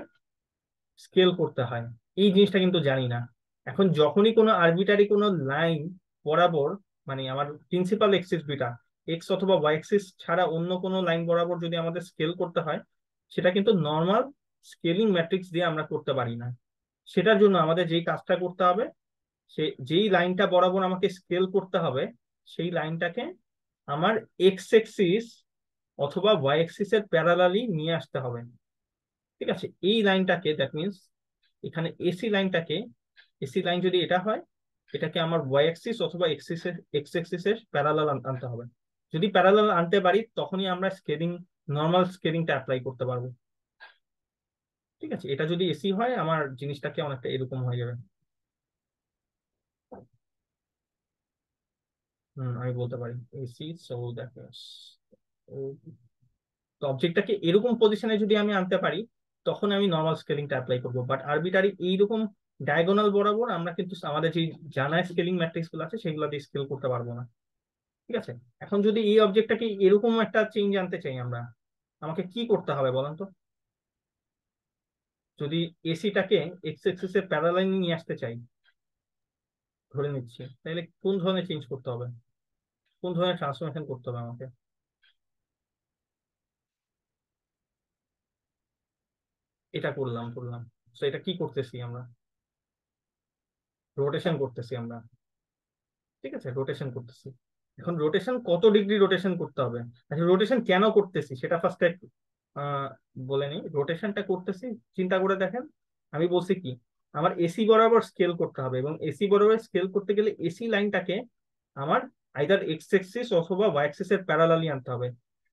স্কেল করতে হয়, এই জিনিসটা কিন্তু জানি না। এখন যখনই কোনো আরবিটারি কোনো লাইন বরাবর, মানে আমার প্রিন্সিপাল এক্সিস দুইটা, এক্স অথবা ওয়াই এক্সিস ছাড়া অন্য কোনো লাইন বরাবর যদি আমাদের স্কেল করতে হয়, সেটা কিন্তু নর্মাল স্কেলিং ম্যাট্রিক্স দিয়ে আমরা করতে পারি না। সেটার জন্য আমাদের যেই কাজটা করতে হবে, সে যেই লাইনটা বরাবর আমাকে স্কেল করতে হবে সেই লাইনটাকে আমার এক্স এক্সিস অথবা ওয়াই এক্সিস এর প্যারালালি নিয়ে আসতে হবে। ঠিক আছে, এই লাইনটাকে, দ্যাট মিনস এখানে এসি লাইনটাকে, এসি লাইন যদি এটা হয়, এটাকে আমার ওয়াই অ্যাক্সিস অথবা এক্স অ্যাক্সিস এর প্যারালাল আনতে হবে। যদি প্যারালাল আনতে পারি তখনই আমরা নর্মাল স্কেলিংটা অ্যাপ্লাই করতে পারবো। ঠিক আছে, এটা যদি এসি হয় আমার জিনিসটাকে অনেকটা এরকম হয়ে যাবে। আমি বলতে পারি এসি, সো দ্যাট মিনস তো অবজেক্টটাকে এরকম পজিশনে যদি আমি আনতে পারি তখন আমি নর্মাল স্কেলিংটা অ্যাপ্লাই করবো। বাট আরবিটারি এইরকম ডায়াগোনাল বরাবর আমরা কিন্তু আমাদের যে জানা স্কেলিং ম্যাট্রিক্স গুলো আছে সেগুলো দিয়ে স্কেল করতে পারবো না। ঠিক আছে, এখন যদি এই অবজেক্টটাকে এরকম একটা চেঞ্জ আনতে চাই আমরা, আমাকে কি করতে হবে বলেন তো? যদি এসিটাকে এক্স এক্সিস এর প্যারালাল নিয়ে আসতে চাই ধরে নিচ্ছি, তাহলে কোন ধরনের চেঞ্জ করতে হবে, কোন ধরনের ট্রান্সফরমেশন করতে হবে আমাকে? এটা করলাম। তো এটা কি করতেছি আমরা? রোটেশন করতেছি আমরা। ঠিক আছে, রোটেশন করতেছি। এখন রোটেশন কত ডিগ্রি রোটেশন করতে হবে? আচ্ছা, রোটেশন কেন করতেছি সেটা ফার্স্টে বলে নিই। রোটেশনটা করতেছি, চিন্তা করে দেখেন, আমি বলছি কি আমার এসি বরাবর স্কেল করতে হবে, এবং এসি বরাবর স্কেল করতে গেলে এসি লাইনটাকে আমার আইদার এক্স এক্সিস অথবা ওয়াই এক্সিস এর প্যারালালি আনতে হবে।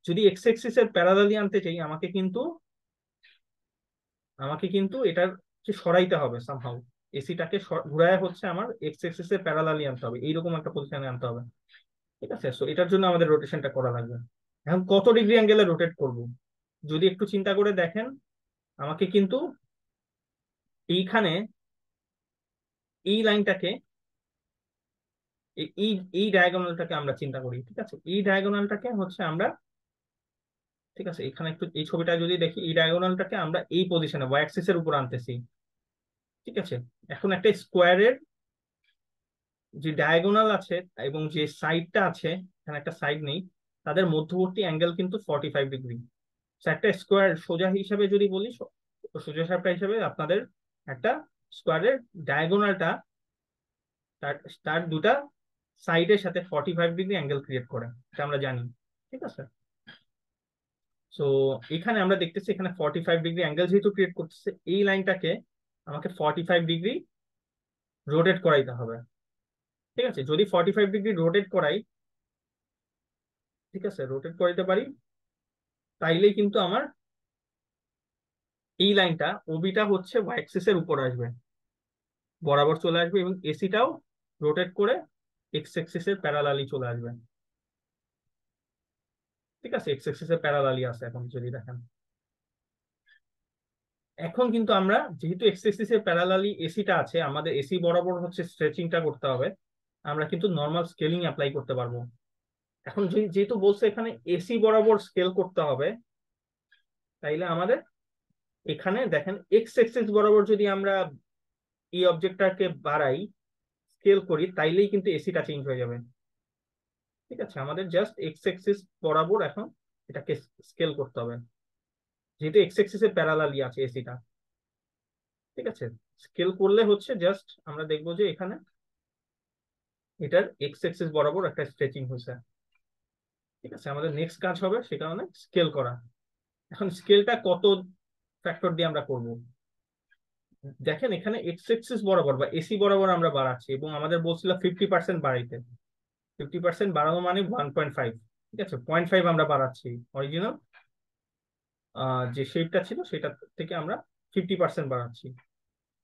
যদি এক্স এক্সিস এর প্যারালালি আনতে চাই আমাকে কিন্তু এটার সরাইতে হবে সামহাউ। এসিটাকে ঘুরায় হচ্ছে আমার এক্স এক্সিস এর প্যারালালি আনতে হবে, এইরকম একটা পজিশনে আনতে হবে। ঠিক আছে, সো এটার জন্য আমাদের রোটেশনটা করা লাগবে। এখন কত ডিগ্রি অ্যাঙ্গেলে রোটেট করব যদি একটু চিন্তা করে দেখেন, আমাকে কিন্তু এইখানে এই লাইনটাকে, এই এই ডায়াগোনালটাকে আমরা চিন্তা করি। ঠিক আছে, এই ডায়াগোনালটাকে হচ্ছে আমরা, ঠিক আছে এখানে একটু এই ছবিটা যদি দেখি, এই ডায়াগোনালটাকে আমরা এই পজিশনে ওয়াই অ্যাক্সিস এর উপর আনতেছি। ঠিক আছে, এখন একটা স্কোয়ারের যে ডায়াগোনাল আছে এবং যে সাইডটা আছে, এখানে একটা সাইড নেই, তাদের মধ্যবর্তী অ্যাঙ্গেল কিন্তু 45 ডিগ্রি। একটা স্কোয়ার সোজা হিসাবে যদি বলি, সোজা সাপটা হিসাবে আপনাদের একটা স্কোয়ারের ডায়াগোনালটা তার তার দুটা সাইডের সাথে 45 ডিগ্রি অ্যাঙ্গেল ক্রিয়েট করে, এটা আমরা জানি। ঠিক আছে, সো এখানে আমরা দেখতেছি এখানে 45 ডিগ্রি অ্যাঙ্গেল যেহেতু ক্রিয়েট করতেছে, এই লাইনটাকে আমাকে 45 ডিগ্রি রোটেট করাইতে হবে। ঠিক আছে, যদি 45 ডিগ্রি রোটেট করাই, ঠিক আছে, রোটেট করাইতে পারি, তাইলেই কিন্তু আমার এই লাইনটা ওবিটা হচ্ছে ওয়াই অ্যাক্সিসের উপর আসবে, বরাবর চলে আসবে, এবং এসিটাও রোটেট করে এক্স অ্যাক্সিসের প্যারালালি চলে আসবে। ঠিক আছে, এক্স অ্যাক্সিসের প্যারালালি আছে এখন যদি দেখেন। এখন কিন্তু আমরা যেহেতু এক্স অ্যাক্সিসের প্যারালালি এসিটা আছে, আমাদের এসি বরাবর হচ্ছে স্ট্রেচিংটা করতে হবে, আমরা কিন্তু নর্মাল স্কেলিং অ্যাপ্লাই করতে পারবো। এখন যেহেতু বলছে এখানে এসি বরাবর স্কেল করতে হবে, তাইলে আমাদের এখানে দেখেন এক্স অ্যাক্সিস বরাবর যদি আমরা এই অবজেক্টটাকে বাড়াই, স্কেল করি, তাইলেই কিন্তু এসিটা চেঞ্জ হয়ে যাবে। ঠিক আছে, আমাদের জাস্ট এক্স অ্যাক্সিস বরাবর এখন এটাকে স্কেল করতে হবে, যেহেতু এক্স অ্যাক্সিসের প্যারালালি আছে এসিটা। ঠিক আছে, স্কেল করলে হচ্ছে জাস্ট আমরা দেখবো যে এখানে এটার এক্স অ্যাক্সিস বরাবর একটা স্ট্রেচিং হয়েছে। ঠিক আছে, আমাদের নেক্সট কাজ হবে সেটা মানে স্কেল করা। এখন স্কেলটা কত ফ্যাক্টর দিয়ে আমরা করব? দেখেন এখানে এক্স অ্যাক্সিস বরাবর বা এসি বরাবর আমরা বাড়াচ্ছি, এবং আমাদের বলছিল 50% বাড়াইতে। 50% বাড়ানো মানে 1.5। ঠিক আছে, 0.5 আমরা বাড়াচ্ছি, অরিজিনাল যে শেপটা ছিল সেটা থেকে আমরা 50% বাড়াচ্ছি,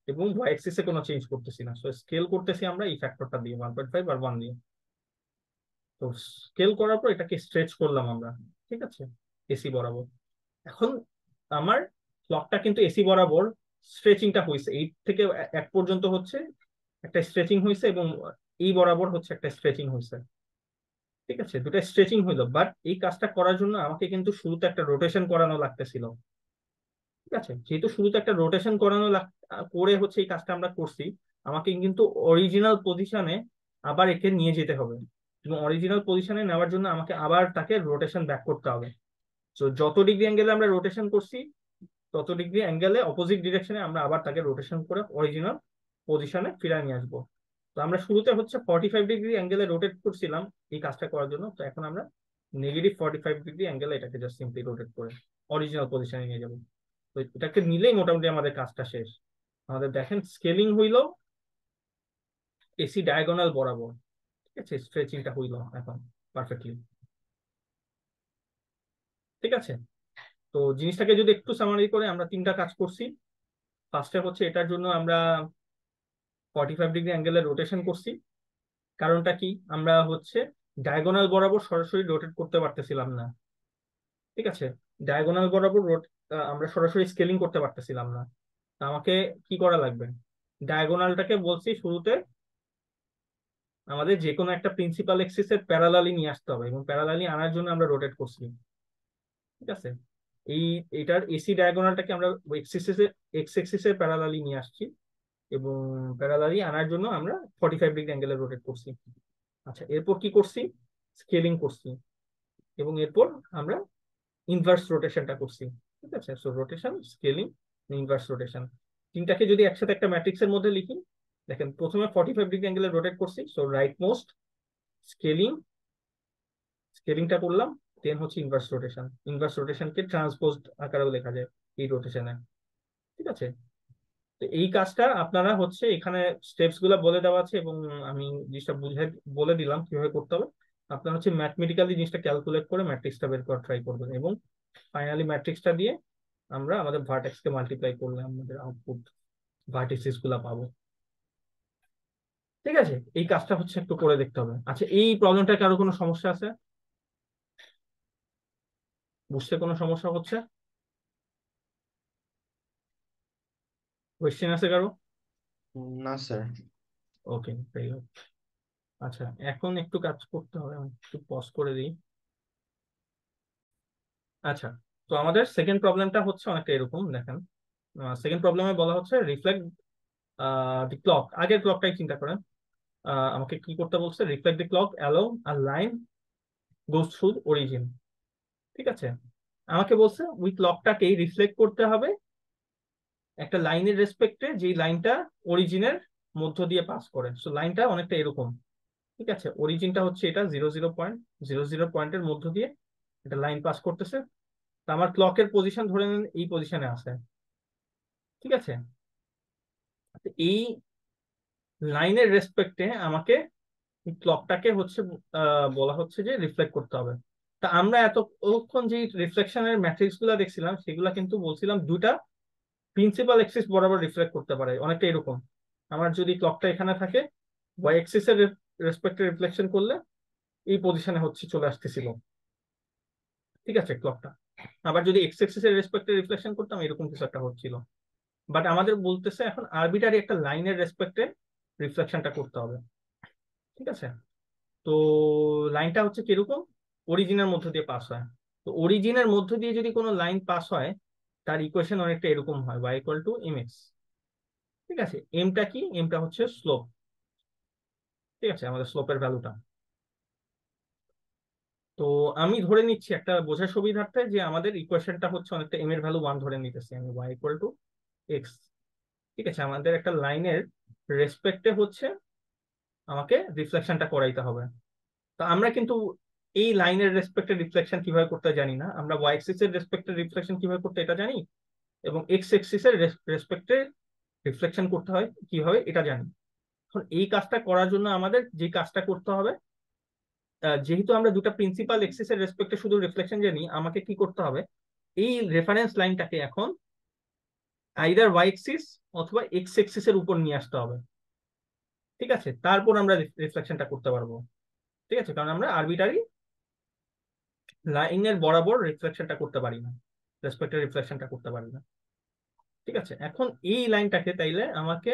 এবং ওয়াই অ্যাক্সিসে কোনো চেঞ্জ করতেছি না। সো স্কেল করতেছি আমরা এই ফ্যাক্টরটা দিয়ে 1.5 আর 1 দিয়ে। তো স্কেল করার পর এটাকে স্ট্রেচ করলাম আমরা। ঠিক আছে, এসি বরাবর। এখন আমার ক্লকটা কিন্তু এসি বরাবর স্ট্রেচিংটা হয়েছে, 8 থেকে 1 পর্যন্ত হচ্ছে একটা স্ট্রেচিং হয়েছে, এবং এই বরাবর হচ্ছে একটা স্ট্রেচিং হয়েছে। ঠিক আছে, দুটা স্ট্রেচিং হইলো, বাট এই কাজটা করার জন্য আমাকে কিন্তু শুরুতে একটা রোটেশন করানো লাগতেছিল। ঠিক আছে, যেহেতু শুরুতে একটা রোটেশন করানো করে হচ্ছে এই কাজটা আমরা করছি, আমাকে কিন্তু অরিজিনাল পজিশনে আবার একে নিয়ে যেতে হবে, এবং অরিজিনাল পজিশনে নেওয়ার জন্য আমাকে আবার তাকে রোটেশন ব্যাক করতে হবে। তো যত ডিগ্রি অ্যাঙ্গেলে আমরা রোটেশন করছি, তত ডিগ্রি অ্যাঙ্গেলে অপোজিট ডিরেকশনে আমরা আবার তাকে রোটেশন করে অরিজিনাল পজিশনে ফিরিয়ে নিয়ে আসবো। তো আমরা শুরুতে হচ্ছে 45 ডিগ্রি অ্যাঙ্গেলে রোটেট করছিলাম এই কাজটা করার জন্য, তো এখন আমরা -45 ডিগ্রি অ্যাঙ্গেলে এটাকে জাস্ট সিম্পলি রোটেট করে অরিজিনাল পজিশনে নিয়ে যাবো। তো এটাকে নিলেই মোটামুটি আমাদের কাজটা শেষ। আমাদের দেখেন স্কেলিং হইলো এসি ডায়াগোনাল বরাবর। ঠিক আছে, স্ট্রেচিংটা হইলো এখন পারফেক্টলি। ঠিক আছে, তো জিনিসটাকে যদি একটু সামারি করে, আমরা 3টা কাজ করছি। ফার্স্টে হচ্ছে এটার জন্য আমরা 45 ডিগ্রি অ্যাঙ্গেলে রোটেশন করছি। কারণটা কি, আমরা হচ্ছে ডায়াগোনাল বরাবর সরাসরি রোটেট করতে পারতেছিলাম না। ঠিক আছে, ডায়াগোনাল বরাবর আমরা সরাসরি স্কেলিং করতে পারতেছিলাম না। তা আমাকে কি করা লাগবে, ডায়াগোনালটাকে বলছি শুরুতে আমাদের যে কোনো একটা প্রিন্সিপাল এক্সিসের প্যারালালি নিয়ে আসতে হবে, এবং প্যারালালি আনার জন্য আমরা রোটেট করছি। ঠিক আছে, এটার এসি ডায়াগোনালটাকে আমরা এক্স এক্সিসের প্যারালালি নিয়ে আসছি, এবং প্যারালালি আনার জন্য আমরা 45 ডিগ্রি অ্যাঙ্গেলে রোটেট করছি। আচ্ছা, এরপর কি করছি, স্কেলিং করছি, এবং এরপর আমরা ইনভার্স রোটেশনটা করছি। ঠিক আছে, so rotation, scaling, inverse rotation, তিনটাকে যদি একসাথে একটা ম্যাট্রিক্সের মধ্যে লিখি, দেখেন প্রথমে 45 ডিগ্রি অ্যাঙ্গেলে রোটেট করছি, সো রাইট মোস্ট স্কেলিংটা করলাম, দেন হচ্ছে ইনভার্স রোটেশনকে ট্রান্সপোজড আকারেও লেখা যায় এই রোটেশনে। ঠিক আছে, তো এই কাজটা আপনারা হচ্ছে এখানে স্টেপস গুলা বলে দেওয়া আছে, এবং আমি জিনিসটা বুঝে বলে দিলাম কিভাবে করতে হবে। আপনারা হচ্ছে ম্যাথমেটিক্যালি জিনিসটা ক্যালকুলেট করে ম্যাট্রিক্সটা বের করার ট্রাই করবেন, এবং ফাইনালি ম্যাট্রিক্সটা দিয়ে আমরা আমাদের ভার্টেক্সকে মাল্টিপ্লাই করলে আমাদের আউটপুট ভার্টিসিস গুলা পাবো। ঠিক আছে, এই কাজটা হচ্ছে একটু করে দেখতে হবে। আচ্ছা, এই প্রবলেমটা কারো কোনো সমস্যা আছে, বুঝতে কোনো সমস্যা হচ্ছে, কোয়েশ্চেন আছে কারো? না স্যার। ওকে, ভেরি গুড। আচ্ছা, এখন একটু কাজ করতে হবে, আমি একটু পজ করে দিই। আচ্ছা, তো আমাদের সেকেন্ড প্রবলেমটা হচ্ছে অনেকটা এরকম, দেখেন সেকেন্ড প্রবলেমে বলা হচ্ছে রিফ্লেক্ট দি ক্লক। আগের ক্লকটাই চিন্তা করেন, আমাকে কি করতে বলছে, রিফ্লেক্ট দি ক্লক অ্যালোং আ লাইন গোজ থ্রু অরিজিন। ঠিক আছে, আমাকে বলছে ওই ক্লকটাকেই রিফ্লেক্ট করতে হবে একটা লাইনের রেসপেক্টে যে লাইনটা অরিজিনের মধ্য দিয়ে পাস করে, সো লাইনটা অনেকটা এরকম। ঠিক আছে, অরিজিনটা হচ্ছে এটা 0.00 পয়েন্টের মধ্য দিয়ে একটা লাইন পাস করতেছে। তো আমার ক্লকের পজিশন ধরে নিন এই পজিশনে আছে। ঠিক আছে, তো এই লাইনের রেসপেক্টে আমাকে ক্লকটাকে হচ্ছে বলা হচ্ছে যে রিফ্লেক্ট করতে হবে। তা আমরা এতক্ষণ যে রিফ্লেকশনের ম্যাট্রিক্স গুলা দেখছিলাম সেগুলা কিন্তু বলছিলাম দুটা প্রিন্সিপাল এক্সিস বরাবর রিফ্লেক্ট করতে পারে, অনেকটা এরকম। আমার যদি ক্লকটা এখানে থাকে, ওয়াই এক্সিস এর রেসপেক্টে রিফ্লেকশন করলে এই পজিশনে হচ্ছে চলে আসতেছিল। ঠিক আছে, ক্লকটা আবার যদি এক্স এক্সিস এর রেসপেক্টে রিফ্লেকশন করতাম এরকম কিছু একটা হচ্ছিল। বাট আমাদের বলতেছে এখন আরবিটারি একটা লাইনের রেসপেক্টে রিফ্লেকশনটা করতে হবে। ঠিক আছে, তো লাইনটা হচ্ছে কিরকম, অরিজিনের মধ্য দিয়ে পাস হয়। তো অরিজিনের মধ্য দিয়ে যদি কোনো লাইন পাস হয় তার ইকুয়েশন অনেকটা এরকম হয়, y equal to M X. ঠিক আছে, এমটা কি, এমটা হচ্ছে স্লোপ। ঠিক আছে, আমাদের স্লোপের ভ্যালুটা। তো আমি ধরে নিচ্ছি একটা বোঝার সুবিধার্থে যে আমাদের ইকুয়েশনটা হচ্ছে অনেকটা এম এর ভ্যালু 1 ধরে নিতেছি আমি, y ইকুয়াল টু এক্স। ঠিক আছে, আমাদের একটা লাইনের রেসপেক্টে হচ্ছে আমাকে রিফ্লেকশনটা করাইতে হবে। তো আমরা কিন্তু এই লাইনের রেসপেক্টে রিফ্লেকশন কিভাবে করতে জানি না, আমরা ওয়াই এক্সিস এর রেসপেক্টে রিফ্লেকশন কিভাবে করতে এটা জানি, এবং এক্স এক্সিস এর রেসপেক্টে রিফ্লেকশন করতে হয় কিভাবে এটা জানি। এখন এই কাজটা করার জন্য আমাদের যে কাজটা করতে হবে, যেহেতু আমরা দুটো প্রিন্সিপাল এক্সিস এর রেসপেক্টে শুধু রিফ্লেকশন জানি, আমাকে কি করতে হবে, এই রেফারেন্স লাইনটাকে এখন আইদার ওয়াই এক্সিস অথবা এক্স এক্সিস এর উপর নিয়ে আসতে হবে। ঠিক আছে, তারপর আমরা রিফ্লেকশনটা করতে পারবো। ঠিক আছে, কারণ আমরা আরবিটারি লাইনের বরাবর রিফ্লেকশনটা করতে পারি না, রেসপেক্টের রিফ্লেকশনটা করতে পারি না। ঠিক আছে, এখন এই লাইনটাকে তাইলে আমাকে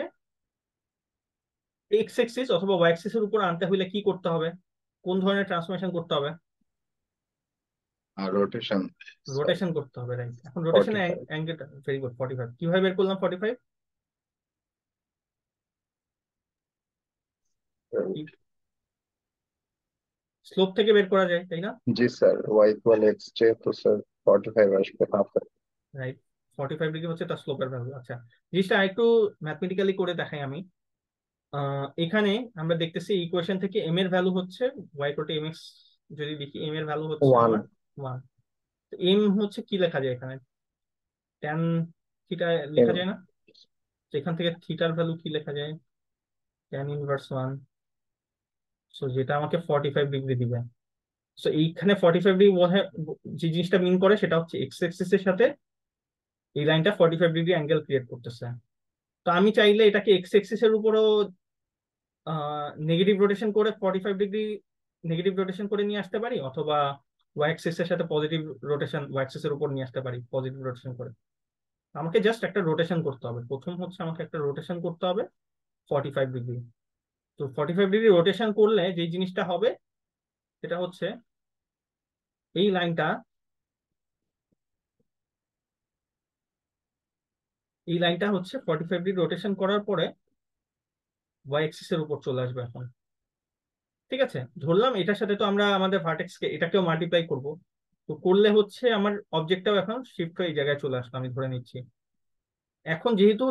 এক্স এক্সিস অথবা ওয়াই এক্সিস এর উপর আনতে হইলে কি করতে হবে, কোন ধরনের ট্রান্সফরমেশন করতে হবে, আর রোটেশন রোটেশন করতে হবে, রাইট। এখন রোটেশনের 45 অ্যাঙ্গেলটা ভেরি গুড, 45 কিভাবে বের করলাম 45? স্লোপ থেকে বের করা যায় তাই না? জি স্যার, y ইকুয়াল x যেহেতু স্যার 45 আসবে হাফ। রাইট, 45 ডিগ্রি হচ্ছে তার স্লোপের ভ্যালু। আচ্ছা, জিনিসটা একটু ম্যাথমেটিক্যালি করে দেখাই আমি। এখানে আমরা দেখতেছি ইকুয়েশন থেকে এম এর ভ্যালু হচ্ছে y ইকুয়াল টু mx। যদি দেখি এম এর ভ্যালু হচ্ছে 1 আমার 1। এম হচ্ছে কি লেখা যায় এখানে, ট্যান থিটা লেখা যায় না? তো এখান থেকে থিটার ভ্যালু কি লেখা যায়, ট্যান ইনভার্স 1। সো যেটা আমাকে 45 ডিগ্রি দিবে। সো এইখানে 45 ডিগ্রি যে জিনিসটা মিন করে সেটা হচ্ছে এক্স এক্সিস এর সাথে এই লাইনটা 45 ডিগ্রি অ্যাঙ্গেল ক্রিয়েট করতেছে। তো আমি চাইলে এটাকে এক্স এক্সিস এর উপরও নেগেটিভ রোটেশন করে 45 ডিগ্রি নেগেটিভ রোটেশন করে নিয়ে আসতে পারি, অথবা ওয়াই এক্সিস এর সাথে পজিটিভ রোটেশন ওয়াই এক্সিস এর উপর নিয়ে আসতে পারি পজিটিভ রোটেশন করে। আমাকে জাস্ট একটা রোটেশন করতে হবে, প্রথম হচ্ছে আমাকে একটা রোটেশন করতে হবে 45 ডিগ্রি। তো 45 ডিগ্রি রোটেশন করলে যে জিনিসটা হবে সেটা হচ্ছে এই লাইনটা, এই লাইনটা হচ্ছে 45 ডিগ্রি রোটেশন করার পরে ওয়াই এক্সিস এর উপর চলে আসবে এখন। ঠিক আছে, ধরলাম এটার সাথে তো আমরা আমাদের ভার্টেক্সকে এটাকেও মাল্টিপ্লাই করব। তো করলে হচ্ছে আমার অবজেক্টটাও এখন শিফট হয়ে এই জায়গায় চলে আসলো, আমি ধরে নিচ্ছি। এখন যেহেতু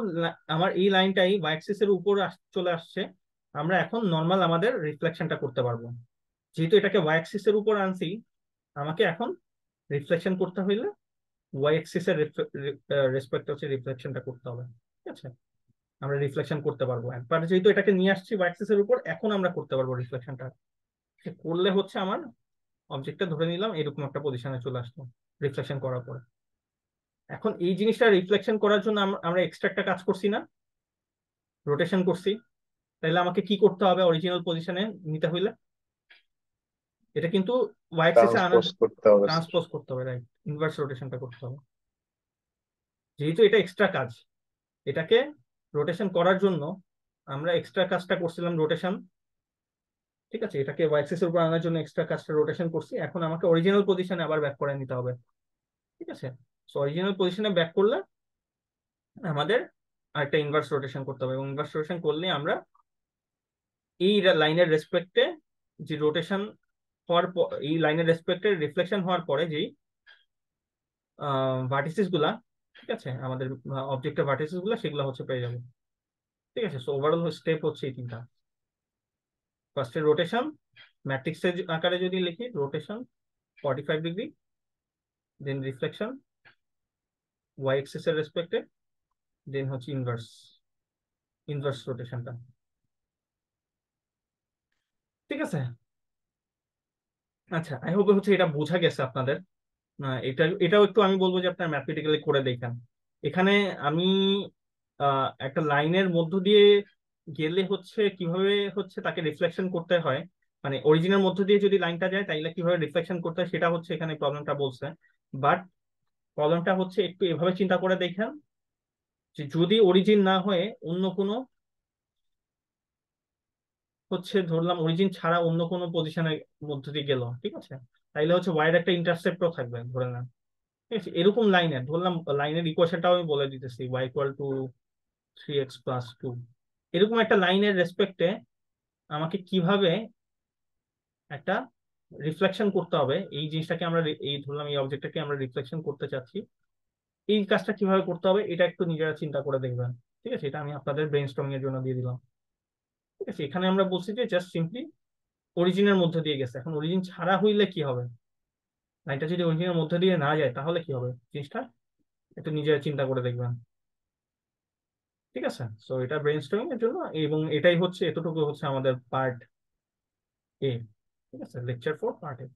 আমার এই লাইনটাই ওয়াই অ্যাক্সিস এর উপর চলে আসছে, আমরা এখন নর্মাল আমাদের রিফ্লেকশনটা করতে পারবো। যেহেতু এটাকে ওয়াই অ্যাক্সিস এর উপর আনছি, আমাকে এখন রিফ্লেকশন করতে হইলে ওয়াই অ্যাক্সিস এর রেসপেক্ট হচ্ছে রিফ্লেকশনটা করতে হবে। ঠিক আছে, আমরা রিফ্লেকশন করতে পারবো একবার, যেহেতু এটাকে নিয়ে আসছি ওয়াই অ্যাক্সিস এর উপর, এখন আমরা করতে পারবো রিফ্লেকশনটা। করলে হচ্ছে আমার অবজেক্টটা ধরে নিলাম এরকম একটা পজিশনে চলে আসলো রিফ্লেকশন করার পরে। এখন এই জিনিসটা রিফ্লেকশন করার জন্য আমরা এক্সট্রা একটা কাজ করছি না, রোটেশন করছি। তাহলে আমাকে কি করতে হবে অরিজিনাল পজিশনে নিতে হইলে, এটা কিন্তু ওয়াই অ্যাক্সিসে আনার ট্রান্সপোজ করতে হবে স্যার। ট্রান্সপোজ করতে হবে, রাইট, ইনভার্স রোটেশনটা করতে হবে। যেহেতু এটা এক্সট্রা কাজ, এটাকে রোটেশন করার জন্য আমরা এক্সট্রা কাজটা করছিলাম রোটেশন। ঠিক আছে, এটাকে ওয়াই অ্যাক্সিস এর উপর আনার জন্য এক্সট্রা কাজটা রোটেশন করছি, এখন আমাকে অরিজিনাল পজিশনে আবার ব্যাক করে নিতে হবে। ঠিক আছে, সো অরিজিনাল পজিশনে ব্যাক করলে আমাদের আরেকটা ইনভার্স রোটেশন করতে হবে, এবং ইনভার্স রোটেশন করলে আমরা এই লাইনের রেসপেক্টে যে রোটেশন হওয়ার পর, এই লাইনের রেসপেক্টে রিফ্লেকশন হওয়ার পরে যেই ভার্টিসিস গুলা ঠিক আছে, আমাদের অবজেক্টের ভার্টিসেস গুলো সেগুলো হচ্ছে পেয়ে যাবো। ঠিক আছে, সো ওভারঅল স্টেপ হচ্ছে এই তিনটা। ফার্স্টে রোটেশন, ম্যাট্রিক্সের আকারে যদি লিখি, রোটেশন 45 ডিগ্রি, দেন রিফ্লেকশন ওয়াই এক্সিস এর রেসপেক্টে, দেন হচ্ছে ইনভার্স ইনভার্স রোটেশনটা। ঠিক আছে, আচ্ছা আই হোপ হচ্ছে এটা বোঝা গেছে আপনাদের। এটাও একটু আমি বলবো যে আপনার ম্যাথমেটিক্যালি করে দেখেন। এখানে আমি একটা লাইনের মধ্য দিয়ে গেলে হচ্ছে কিভাবে হচ্ছে তাকে রিফ্লেকশন করতে হয়, মানে অরিজিনের মধ্য দিয়ে যদি লাইনটা যায় তাইলে কিভাবে রিফ্লেকশন করতে হয় সেটা হচ্ছে এখানে প্রবলেমটা বলছে। বাট প্রবলেমটা হচ্ছে একটু এভাবে চিন্তা করে দেখেন যে যদি অরিজিন না হয়ে অন্য কোনো হচ্ছে, ধরলাম অরিজিন ছাড়া অন্য কোনো পজিশনের মধ্য দিয়ে গেল, ঠিক আছে, তাইলে হচ্ছে ওয়াইড একটা ইন্টারসেপ্টও থাকবে ধরে নেন। ঠিক আছে, এরকম লাইনের ধরলাম, লাইনের ইকুয়েশনটাও আমি বলে দিতেছি, y = 3x + 2। এরকম একটা লাইনের রেসপেক্টে আমাকে কিভাবে একটা রিফ্লেকশন করতে হবে, এই জিনিসটাকে আমরা এই ধরলাম এই অবজেক্টটাকে আমরা রিফ্লেকশন করতে চাচ্ছি, এই কাজটা কিভাবে করতে হবে এটা একটু নিজেরা চিন্তা করে দেখবেন। ঠিক আছে, এটা আমি আপনাদের ব্রেইনস্টর্মিং এর জন্য দিয়ে দিলাম। ঠিক আছে, এখানে আমরা বলছি যে জাস্ট সিম্পলি অরিজিনের মধ্যে দিয়ে গেছে, এখন অরিজিন ছাড়া হইলে কি হবে, লাইনটা যদি অরিজিনের মধ্যে দিয়ে না যায় তাহলে কি হবে, জিনিসটা একটু নিজেরা চিন্তা করে দেখবেন। ঠিক আছে, সো এটা ব্রেইনস্টর্মিং এর জন্য, এবং এটাই হচ্ছে, এতটুকু হচ্ছে আমাদের পার্ট এ। ঠিক আছে, লেকচার 4 পার্ট এ।